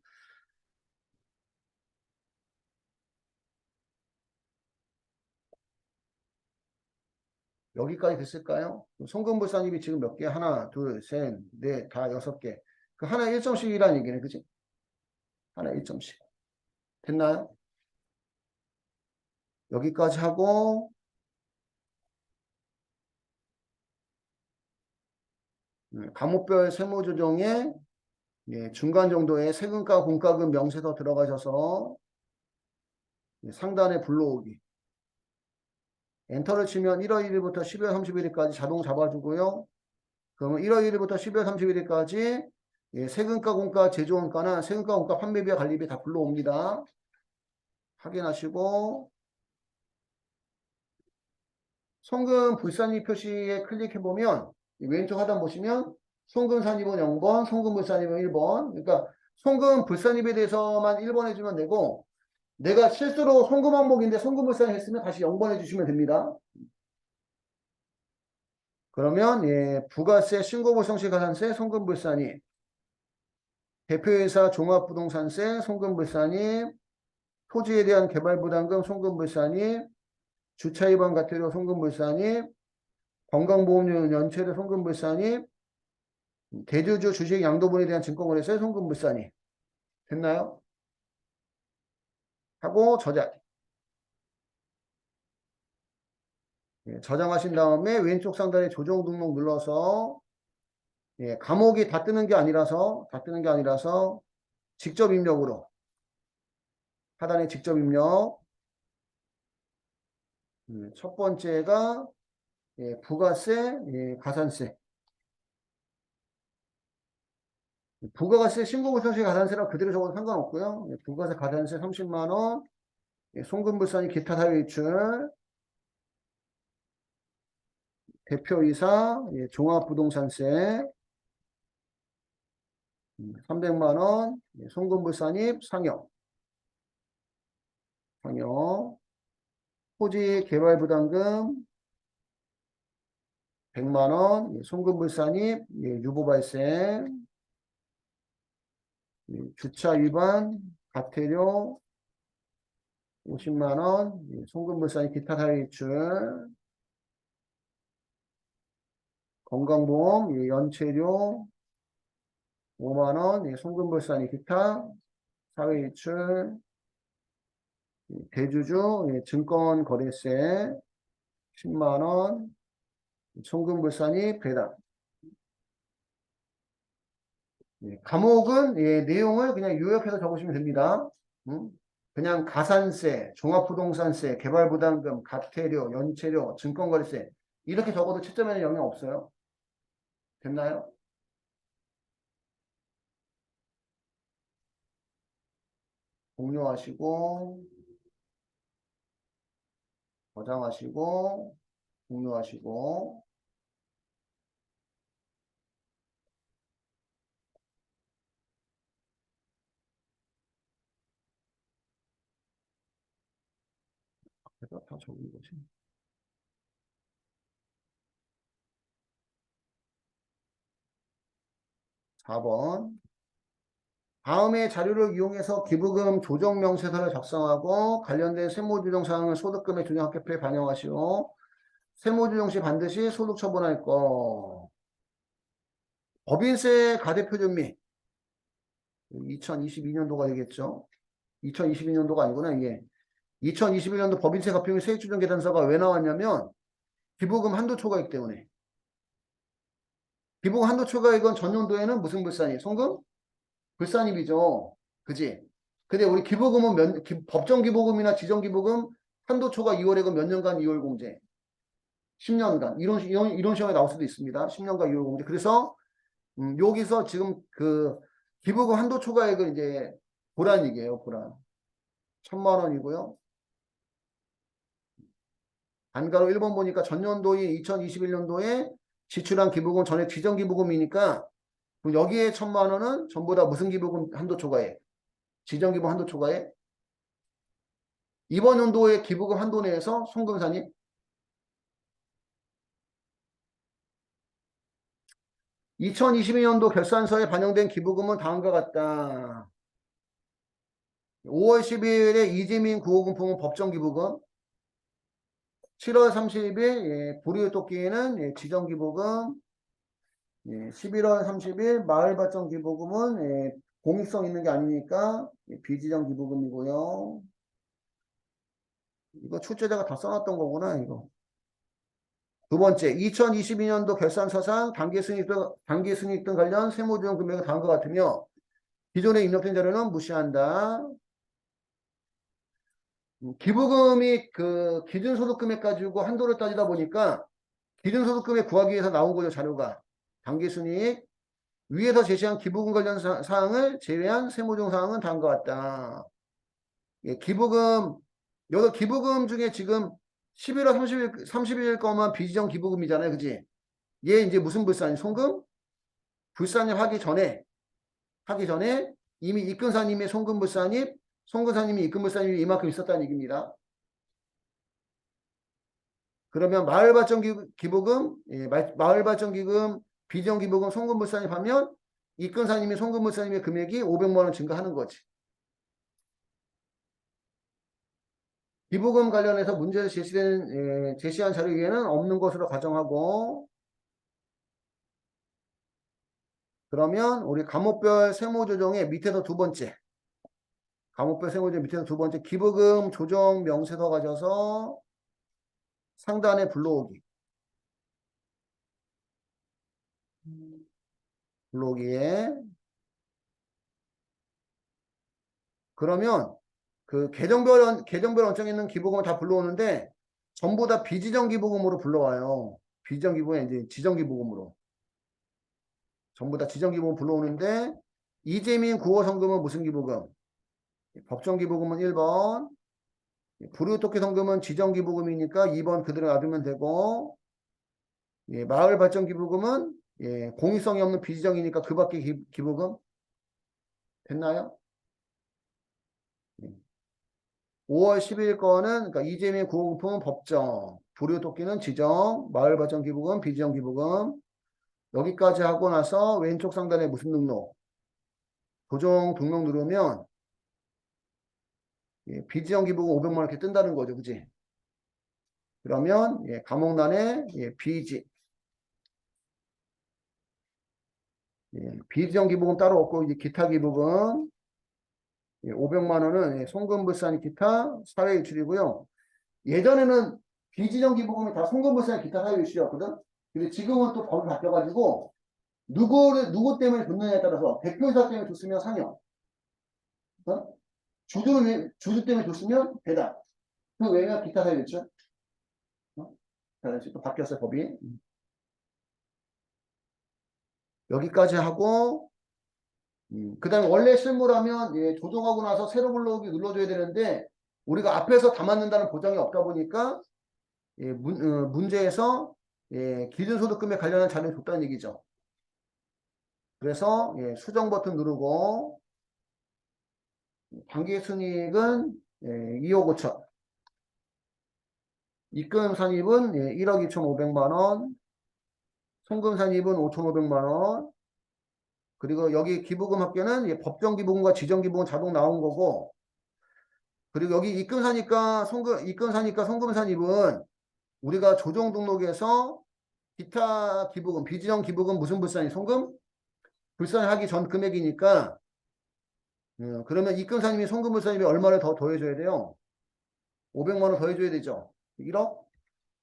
[SPEAKER 1] 여기까지 됐을까요? 송금불산입이 지금 몇 개? 하나, 둘, 셋, 넷, 다 6개. 그 하나에 1점씩이라는 얘기네. 그치? 하나에 1점씩. 됐나요? 여기까지 하고, 과목별 세무조정에 예, 중간 정도의 세금과 공과금 명세서 들어가셔서 예, 상단에 불러오기. 엔터를 치면 1월 1일부터 12월 31일까지 자동 잡아주고요. 그러면 1월 1일부터 12월 31일까지 예, 세금과 공과 제조원가나 세금과 공과 판매비와 관리비 다 불러옵니다. 확인하시고 송금 불산입 표시에 클릭해보면 왼쪽 하단 보시면 송금 산입은 0번, 송금 불산입은 1번. 그러니까 송금 불산입에 대해서만 1번 해주면 되고 내가 실수로 송금 항목인데 송금 불산입 했으면 다시 0번 해주시면 됩니다. 그러면 예, 부가세, 신고불성시 가산세, 송금불산입, 대표이사 종합부동산세, 송금불산입, 토지에 대한 개발부담금, 송금불산입, 주차위반 과태료, 송금불산입, 건강보험료 연체료, 송금불산입, 대주주 주식 양도분에 대한 증권거래세, 송금불산입. 됐나요? 하고 저장. 예, 저장하신 다음에 왼쪽 상단에 조정 등록 눌러서 예, 감옥이 다 뜨는 게 아니라서 직접 입력으로 하단에 직접 입력. 첫 번째가 예, 부가세, 예, 가산세. 부가세, 신고불성시 가산세랑 그대로 적어도 상관없고요. 예, 부가세, 가산세 30만 원, 예, 송금불산이 기타 사유이출, 대표이사, 예, 종합부동산세 300만 원, 예, 송금불산입 상여, 토지 개발부담금 100만 원, 예, 송금불산입, 예, 유보발생, 예, 주차 위반, 과태료 50만 원, 예, 송금불산입 기타 사유이출, 건강보험, 예, 연체료 5만 원, 예, 송금불산입 기타 사회이출, 예, 대주주, 예, 증권거래세 10만 원, 송금불산입 배당. 예, 과목은 예, 내용을 그냥 요약해서 적으시면 됩니다. 음? 그냥 가산세, 종합부동산세, 개발부담금, 과태료, 연체료, 증권거래세 이렇게 적어도 채점에는 영향 없어요. 됐나요? 공유하시고 저장하시고 공유하시고 그래서 다 적은 거지. 4번. 다음의 자료를 이용해서 기부금 조정 명세서를 작성하고 관련된 세무조정 사항을 소득금의 조정합계표에 반영하시오. 세무조정 시 반드시 소득 처분할 거. 법인세 가대표준 및 2022년도가 되겠죠. 2022년도가 아니구나 이게. 2021년도 법인세 가평 세액조정 계산서가 왜 나왔냐면 기부금 한도 초과이기 때문에. 기부금 한도 초과액은 전년도에는 무슨 불산이? 송금? 불산입이죠. 그지? 근데 우리 기부금은 법정 기부금이나 지정 기부금 한도 초과 2월액은 몇 년간 2월 공제? 10년간. 이런 시험에 나올 수도 있습니다. 10년간 2월 공제. 그래서, 여기서 지금 기부금 한도 초과액을 이제 보란 얘기예요, 보란. 1,000만 원이고요. 단가로 1번 보니까 전년도인 2021년도에 지출한 기부금 전액 지정 기부금이니까 그럼 여기에 1,000만 원은 전부 다 무슨 기부금 한도 초과액? 지정 기부금 한도 초과액? 이번 연도의 기부금 한도 내에서 송금사님 2022년도 결산서에 반영된 기부금은 다음과 같다. 5월 10일에 이재민 구호금품은 법정기부금, 7월 30일 불이웃돕기에는 지정기부금, 11월 30일 마을발전기부금은 공익성 있는 게 아니니까 비지정기부금이고요. 이거 출제자가 다 써놨던 거구나, 이거. 두 번째, 2022년도 결산서상 단기순이익 등 관련 세무조정 금액은 다음과 같으며 기존에 입력된 자료는 무시한다. 기부금이 그 기준소득금액 가지고 한도를 따지다 보니까 기준소득금액 구하기 위해서 나온 거죠, 자료가. 단기순이익 위에서 제시한 기부금 관련 사항을 제외한 세무조정 사항은 다음과 같다. 예, 기부금 여기 기부금 중에 지금 11월 30일 거만 비지정 기부금이잖아요, 그지? 얘 이제 무슨 불산이 송금? 불산입 하기 전에 이미 입금사님의 송금 불산입, 송금사님이 입금 불산입이 이만큼 있었다는 얘기입니다. 그러면 기부금, 마을발전기금, 비정기부금, 송금불산입 하면 입금사님이 송금불산입의 금액이 500만 원 증가하는 거지. 기부금 관련해서 문제에서 제시한 자료 위에는 없는 것으로 가정하고, 그러면 우리 과목별 세무조정의 밑에서 두 번째, 과목별 세무조정 밑에서 두 번째, 기부금 조정 명세서 가져서 상단에 불러오기. 불러오기에 그러면 그 계정별 원청에 있는 기부금을 다 불러오는데 전부 다 비지정 기부금으로 불러와요. 비지정 기부금 이제 지정 기부금으로 전부 다 지정 기부금 불러오는데 이재민 구호성금은 무슨 기부금? 법정 기부금은 1번, 불우토끼 성금은 지정 기부금이니까 2번 그대로 놔두면 되고, 마을 발전 기부금은 공익성이 없는 비지정이니까 그 밖에 기부금 됐나요? 5월 10일 거는 그러니까 이재민 구호금품은 법정, 불우토끼는 지정, 마을 발전 기부금, 비지정 기부금 여기까지 하고 나서 왼쪽 상단에 무슨 등록? 조정 등록 누르면 비지정 기부금 500만 원 이렇게 뜬다는 거죠. 그지? 그러면 과목란에 비지정 기부금 따로 없고 이제 기타 기부금 500만 원은 송금불산 기타 사회유출이고요. 예전에는 비지정 기부금이 다 송금불산 기타 사회유출이었거든. 근데 지금은 또 법이 바뀌어가지고 누구 때문에 줬느냐에 따라서 대표이사 때문에 줬으면 상여, 어? 주주 때문에 줬으면 배당. 그 외에는 기타 사유였죠. 또 바뀌었어요, 법이. 여기까지 하고, 그 다음에 원래 실무라면, 조정하고 나서 새로 불러오기 눌러줘야 되는데, 우리가 앞에서 담았는다는 보장이 없다 보니까, 문제에서, 기준소득금에 관련한 자료를 줬다는 얘기죠. 그래서, 수정 버튼 누르고, 단기순이익은 2억 5천. 입금 산입은 1억 2,500만 원, 송금 산입은 5,500만 원, 그리고 여기 기부금 합계는 법정 기부금과 지정 기부금 자동 나온 거고, 그리고 여기 입금 사니까 송금 산입은 우리가 조정 등록에서 기타 기부금, 비지정 기부금 무슨 불산이 송금? 불산하기 전 금액이니까, 그러면 입금 산입이 송금 불산입이 얼마를 더 더해줘야 돼요? 500만 원 더해줘야 되죠. 1억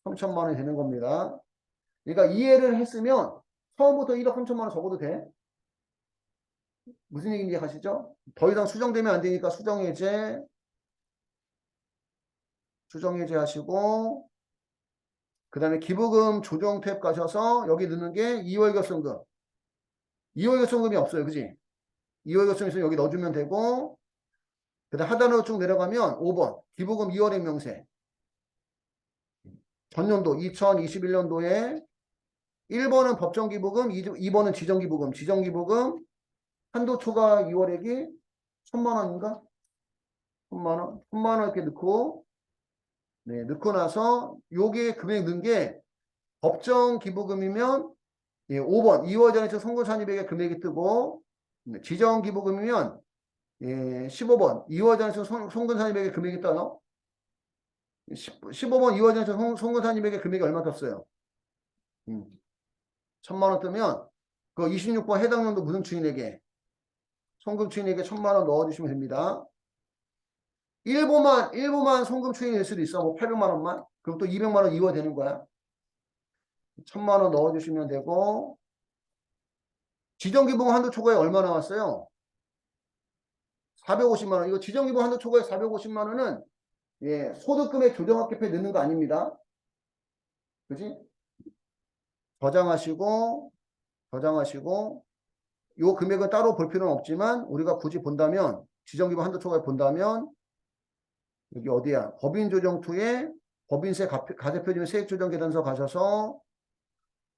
[SPEAKER 1] 3천만 원이 되는 겁니다. 그러니까 이해를 했으면 처음부터 1억 3천만 원 적어도 돼. 무슨 얘기인지 아시죠? 더 이상 수정되면 안 되니까 수정해제 하시고 그 다음에 기부금 조정 탭 가셔서 여기 넣는 게 2월 결손금. 2월 결손금이 없어요. 그지? 2월 결손금 있으면 여기 넣어주면 되고 그 다음 하단으로 쭉 내려가면 5번 기부금 2월의 명세. 전년도 2021년도에 1번은 법정기부금, 2번은 지정기부금. 지정기부금 한도 초과 2월액이 1,000만 원인가? 천만 원, 천만 원 이렇게 넣고, 네, 넣고 나서 요게 금액 넣은 게 법정 기부금이면 예, 5번 이월전에서 송금산입액의 금액이 뜨고 네, 지정 기부금이면 예, 15번 이월전에서 송금산입액의 금액이 떠요. 15번 이월전에서 송금산입액의 금액이 얼마 떴어요? 음, 천만 원 뜨면 그 26번 해당 연도 무슨 추인에게 송금 추인에게 천만 원 넣어주시면 됩니다. 일부만 송금 추인일 수도 있어. 뭐 800만 원만. 그럼 또 200만 원 이월 되는 거야. 천만 원 넣어주시면 되고 지정기부 한도 초과에 얼마 나왔어요? 450만 원. 이거 지정기부 한도 초과에 450만 원은 예, 소득금액 조정합계표에 넣는 거 아닙니다. 그지? 저장하시고 요 금액은 따로 볼 필요는 없지만 우리가 굳이 본다면 지정기부 한도 초과에 본다면 여기 어디야? 법인조정투에 법인세 가세표준 세액조정계산서 가셔서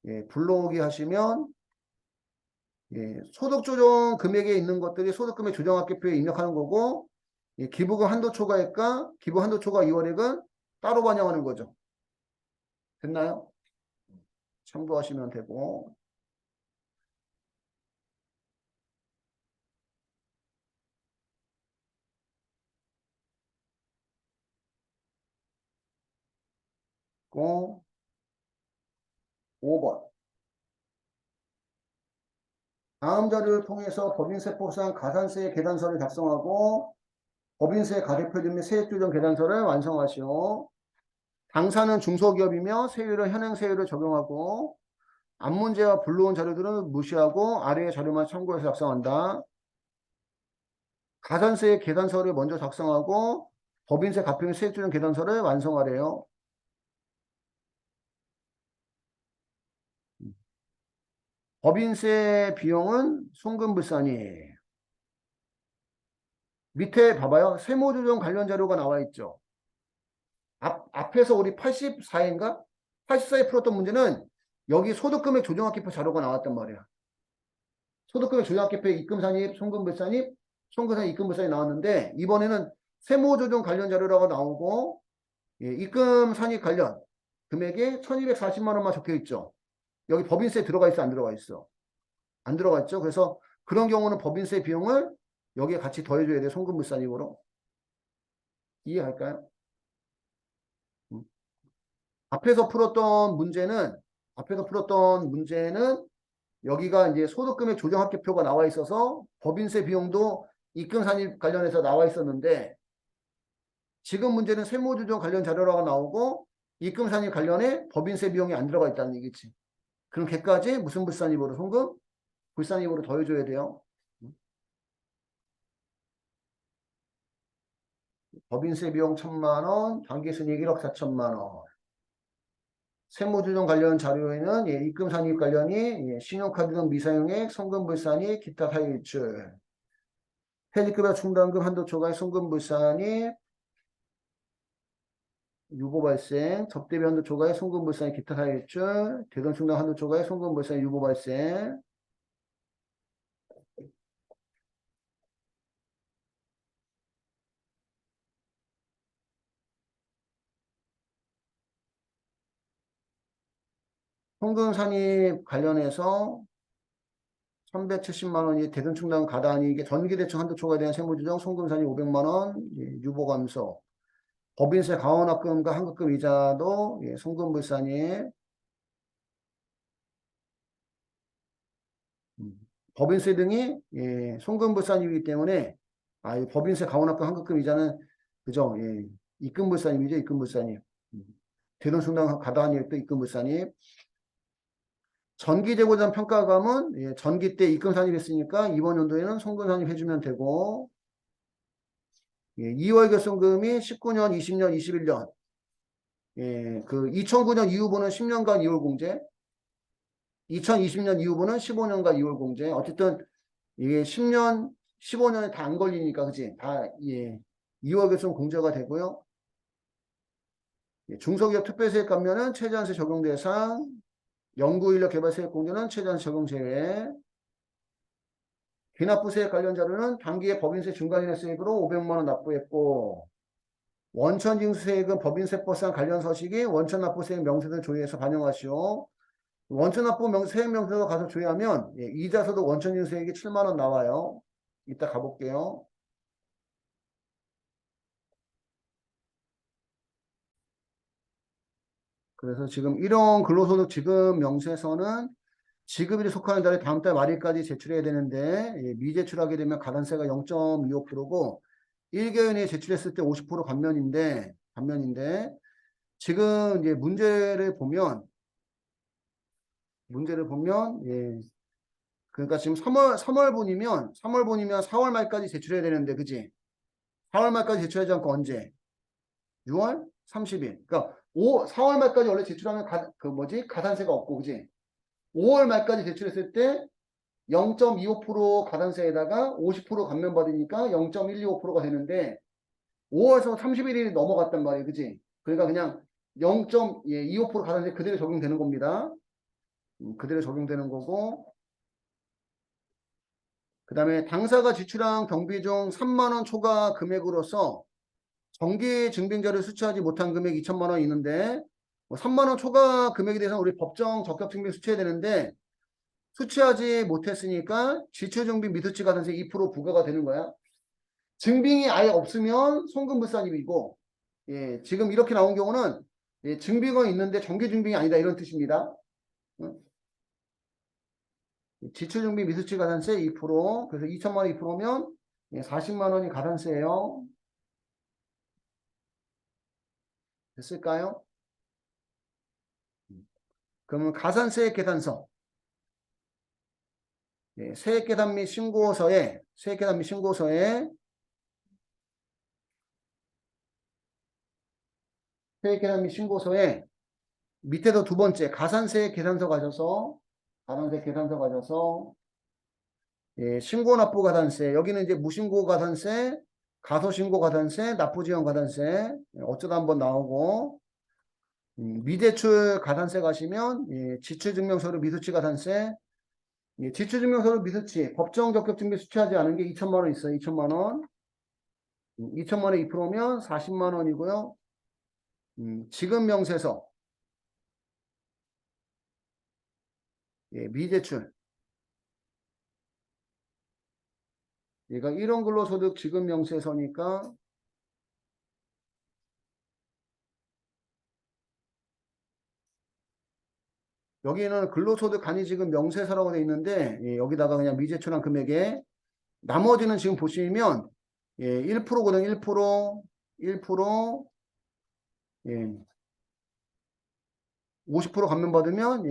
[SPEAKER 1] 예, 불러오기 하시면 예, 소득조정 금액에 있는 것들이 소득금액 조정합계표에 입력하는 거고 예, 기부금 한도 초과액과 기부 한도 초과 이월액은 따로 반영하는 거죠. 됐나요? 참고하시면 되고 고 5번 다음 자료를 통해서 법인세법상 가산세 계산서를 작성하고 법인세 가대표준 및 세액조정 계산서를 완성하시오. 당사는 중소기업이며 세율은 현행 세율을 적용하고 앞문제와 불러온 자료들은 무시하고 아래의 자료만 참고해서 작성한다. 가산세 계산서를 먼저 작성하고 법인세 가평 세액조정 계산서를 완성하래요. 법인세 비용은 송금불산이에요. 밑에 봐봐요. 세무조정 관련 자료가 나와 있죠. 앞에서 우리 84인가? 84에 풀었던 문제는 여기 소득금액 조정합계표 자료가 나왔단 말이야. 소득금액 조정합계표에 입금산입, 송금불산입, 송금산입, 입금불산입 나왔는데 이번에는 세무조정 관련 자료라고 나오고 예, 입금산입 관련 금액에 1240만 원만 적혀 있죠. 여기 법인세 들어가 있어, 안 들어가 있어? 안 들어가 있죠. 그래서 그런 경우는 법인세 비용을 여기에 같이 더해줘야 돼. 송금불산입으로. 이해할까요? 앞에서 풀었던 문제는 여기가 이제 소득금액 조정합계표가 나와 있어서 법인세 비용도 입금산입 관련해서 나와 있었는데 지금 문제는 세무조정 관련 자료라고 나오고 입금산입 관련해 법인세 비용이 안 들어가 있다는 얘기지. 그럼 걔까지 무슨 불산입으로 송금? 불산입으로 더해줘야 돼요. 법인세 비용 1,000만 원, 당기순이익 1억 4천만 원. 세무조정 관련 자료에는 예, 입금산입 관련이 예, 신용카드 등 미사용액, 송금불산입, 기타 사유일출. 페이지급여 충당금 한도 초과의 송금불산입, 유보발생, 접대비 한도 초과의 송금불산입, 기타 사유일출, 대돈 충당 한도 초과의 송금불산입, 유보발생. 송금산입 관련해서 370만 원이 대돈 충당 가다니 이게 전기대출 한도 초과에 대한 세무조정, 송금산입 500만 원, 예, 유보감소. 법인세 가원합금과 환급금 이자도 예, 송금불산입. 법인세 등이 예, 송금불산입이기 때문에 이 법인세 가원합금 환급금 이자는 그죠? 예, 입금불산입이죠. 입금불산입. 대돈충당 가다한 일도 입금불산입. 전기재고전 평가감은 예, 전기 때 입금산입했으니까 이번 연도에는 송금산입 해주면 되고 예, 2월 결손금이 19년, 20년, 21년 예, 그 2009년 이후부는 10년간 2월 공제 2020년 이후부는 15년간 2월 공제 어쨌든 이게 10년, 15년에 다 안 걸리니까, 그치? 다, 예, 2월 결손 공제가 되고요. 예, 중소기업 특별세액 감면은 최저한세 적용 대상, 연구인력 개발세액 공제는 최저한세 적용 제외. 기납부세액 관련 자료는 당기의 법인세 중간인의 세액으로 500만 원 납부했고 원천징수세액은 법인세 버스한 관련 서식이 원천납부세액 명세서 조회해서 반영하시오. 원천납부 세액 명세서 가서 조회하면 이자서도 원천징수세액이 7만 원 나와요. 이따 가볼게요. 그래서 지금 이런 근로소득 지급 명세서는 지급일이 속하는 달에 다음 달 말일까지 제출해야 되는데 미제출하게 되면 가산세가 0.25%고 1개월에 제출했을 때 50% 감면인데 지금 이제 문제를 보면 그러니까 지금 3월분이면 4월 말까지 제출해야 되는데 그지? 4월 말까지 제출하지 않고 언제? 6월 30일. 그러니까 4월 말까지 원래 제출하면 가산세가 없고 그지? 5월 말까지 제출했을 때 0.25% 가산세에다가 50% 감면받으니까 0.125%가 되는데 5월에서 31일이 넘어갔단 말이에요. 그지? 그러니까 그냥 0.25% 가산세 그대로 적용되는 겁니다. 그대로 적용되는 거고 그 다음에 당사가 지출한 경비 중 3만 원 초과 금액으로서 정기 증빙자를 수취하지 못한 금액 2천만 원 있는데 3만 원 초과 금액에 대해서 우리 법정 적격 증빙 수취해야 되는데 수취하지 못했으니까 지출증빙 미수치 가산세 2% 부과가 되는 거야. 증빙이 아예 없으면 송금불산입이고 지금 이렇게 나온 경우는 증빙은 있는데 정기 증빙이 아니다 이런 뜻입니다. 지출증빙 미수치 가산세 2% 그래서 2천만 원 2%면 40만 원이 가산세예요. 됐을까요? 그러면 가산세 계산서 세액계산 및 신고서에 밑에도 두 번째 가산세 계산서 가셔서 신고 납부 가산세 여기는 이제 무신고 가산세 가소신고 가산세 납부지원 가산세 어쩌다 한번 나오고 미제출 가산세 가시면 지출증명서류 미수치 가산세 지출증명서류 미수치 법정 적격증빙 수취하지 않은 게 2천만 원 있어요. 2천만 원 2천만 원에 2%면 40만 원이고요. 지급명세서 미제출 얘가 1원 근로소득 지급명세서니까 여기는 근로소득 간이지급 명세서라고 되어 있는데 여기다가 그냥 미제출한 금액에 나머지는 지금 보시면 1%거든 1% 50% 감면받으면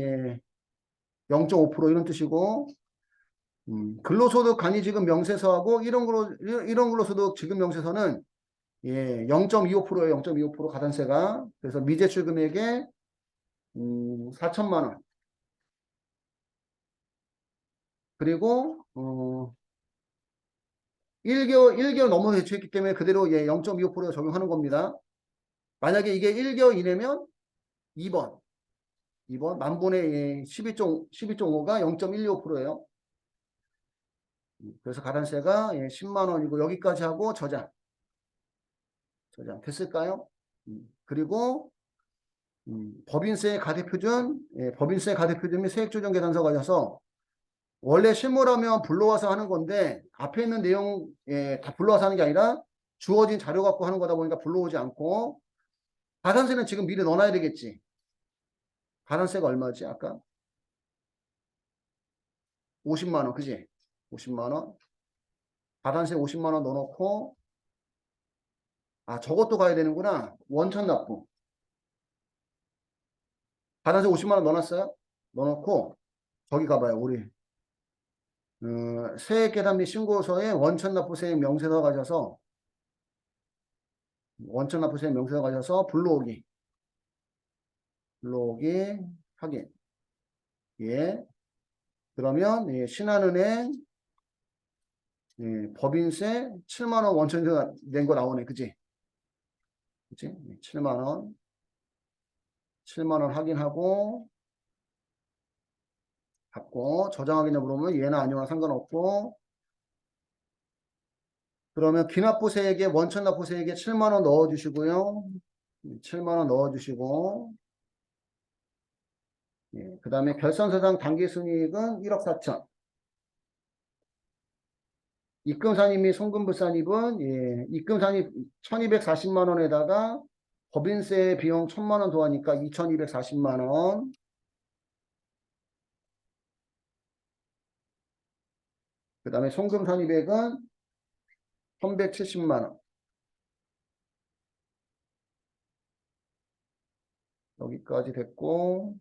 [SPEAKER 1] 0.5% 이런 뜻이고 근로소득 간이지급 명세서하고 1원 근로소득 지급 명세서는 0.25%예요. 0.25% 가산세가. 그래서 미제출 금액에 4천만 원. 그리고 1개월 넘어 제출했기 때문에 그대로 0.25% 적용하는 겁니다. 만약에 이게 1개월 이내면 2번 만분의 12.5가 0.125%예요. 그래서 가산세가 10만 원이고 여기까지 하고 저장 됐을까요? 그리고 법인세 가대표준 및 세액조정 계산서 가져서 원래 실무라면 불러와서 하는 건데 앞에 있는 내용 다 불러와서 하는 게 아니라 주어진 자료 갖고 하는 거다 보니까 불러오지 않고 가산세는 지금 미리 넣어놔야 되겠지. 가산세가 얼마지 아까? 50만 원 그지? 50만 원 가산세 50만 원 넣어놓고 저것도 가야 되는구나. 원천 납부 가산세 50만 원 넣어놨어요? 넣어놓고 저기 가봐요. 우리 세액계산 및 신고서에 원천납부세액 명세서 가져서 불러오기 확인 그러면 신한은행 법인세 7만 원 원천에서 낸 거 나오네 그치 7만 원 확인하고 받고 저장 확인해 보면 얘나 아니나 상관없고 그러면 기납부세액에 원천납부세액에 7만 원 넣어주시고요. 7만 원 넣어주시고, 예, 그 다음에 결산서상 당기순이익은 1억 4천. 입금산입 및 송금불산입은 예, 입금산입 1240만 원에다가 법인세 비용 1000만 원 더하니까 2240만 원. 그 다음에 송금산입액은 1170만 원. 여기까지 됐고,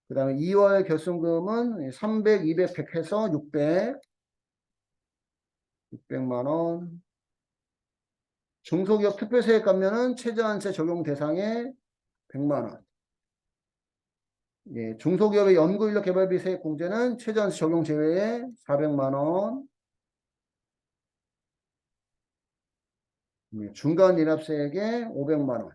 [SPEAKER 1] 그 다음에 2월 결손금은 300, 200, 100 해서 600만 원. 중소기업 특별세액 감면은 최저한세 적용 대상에 100만 원. 예, 중소기업의 연구인력 개발비 세액 공제는 최저한세 적용 제외에 400만 원. 예, 중간 인합세액에 500만 원.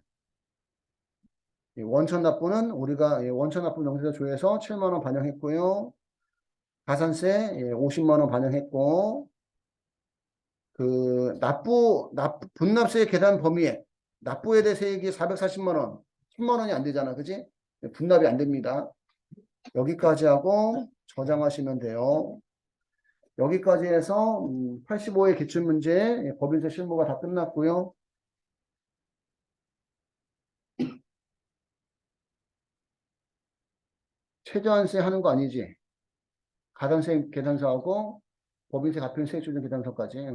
[SPEAKER 1] 예, 원천 납부는 우리가 예, 원천 납부 명세서 조회해서 7만 원 반영했고요. 가산세 예, 50만 원 반영했고, 그 분납세 계산 범위에 납부에 대해 세액이 440만 원, 10만 원이 안 되잖아, 그지? 예, 분납이 안 됩니다. 여기까지 하고 저장하시면 돼요. 여기까지 해서 85회 기출문제 예, 법인세 실무가 다 끝났고요. 최저한세 하는 거 아니지? 가산세 계산서하고 법인세 가평세 조정 계산서까지.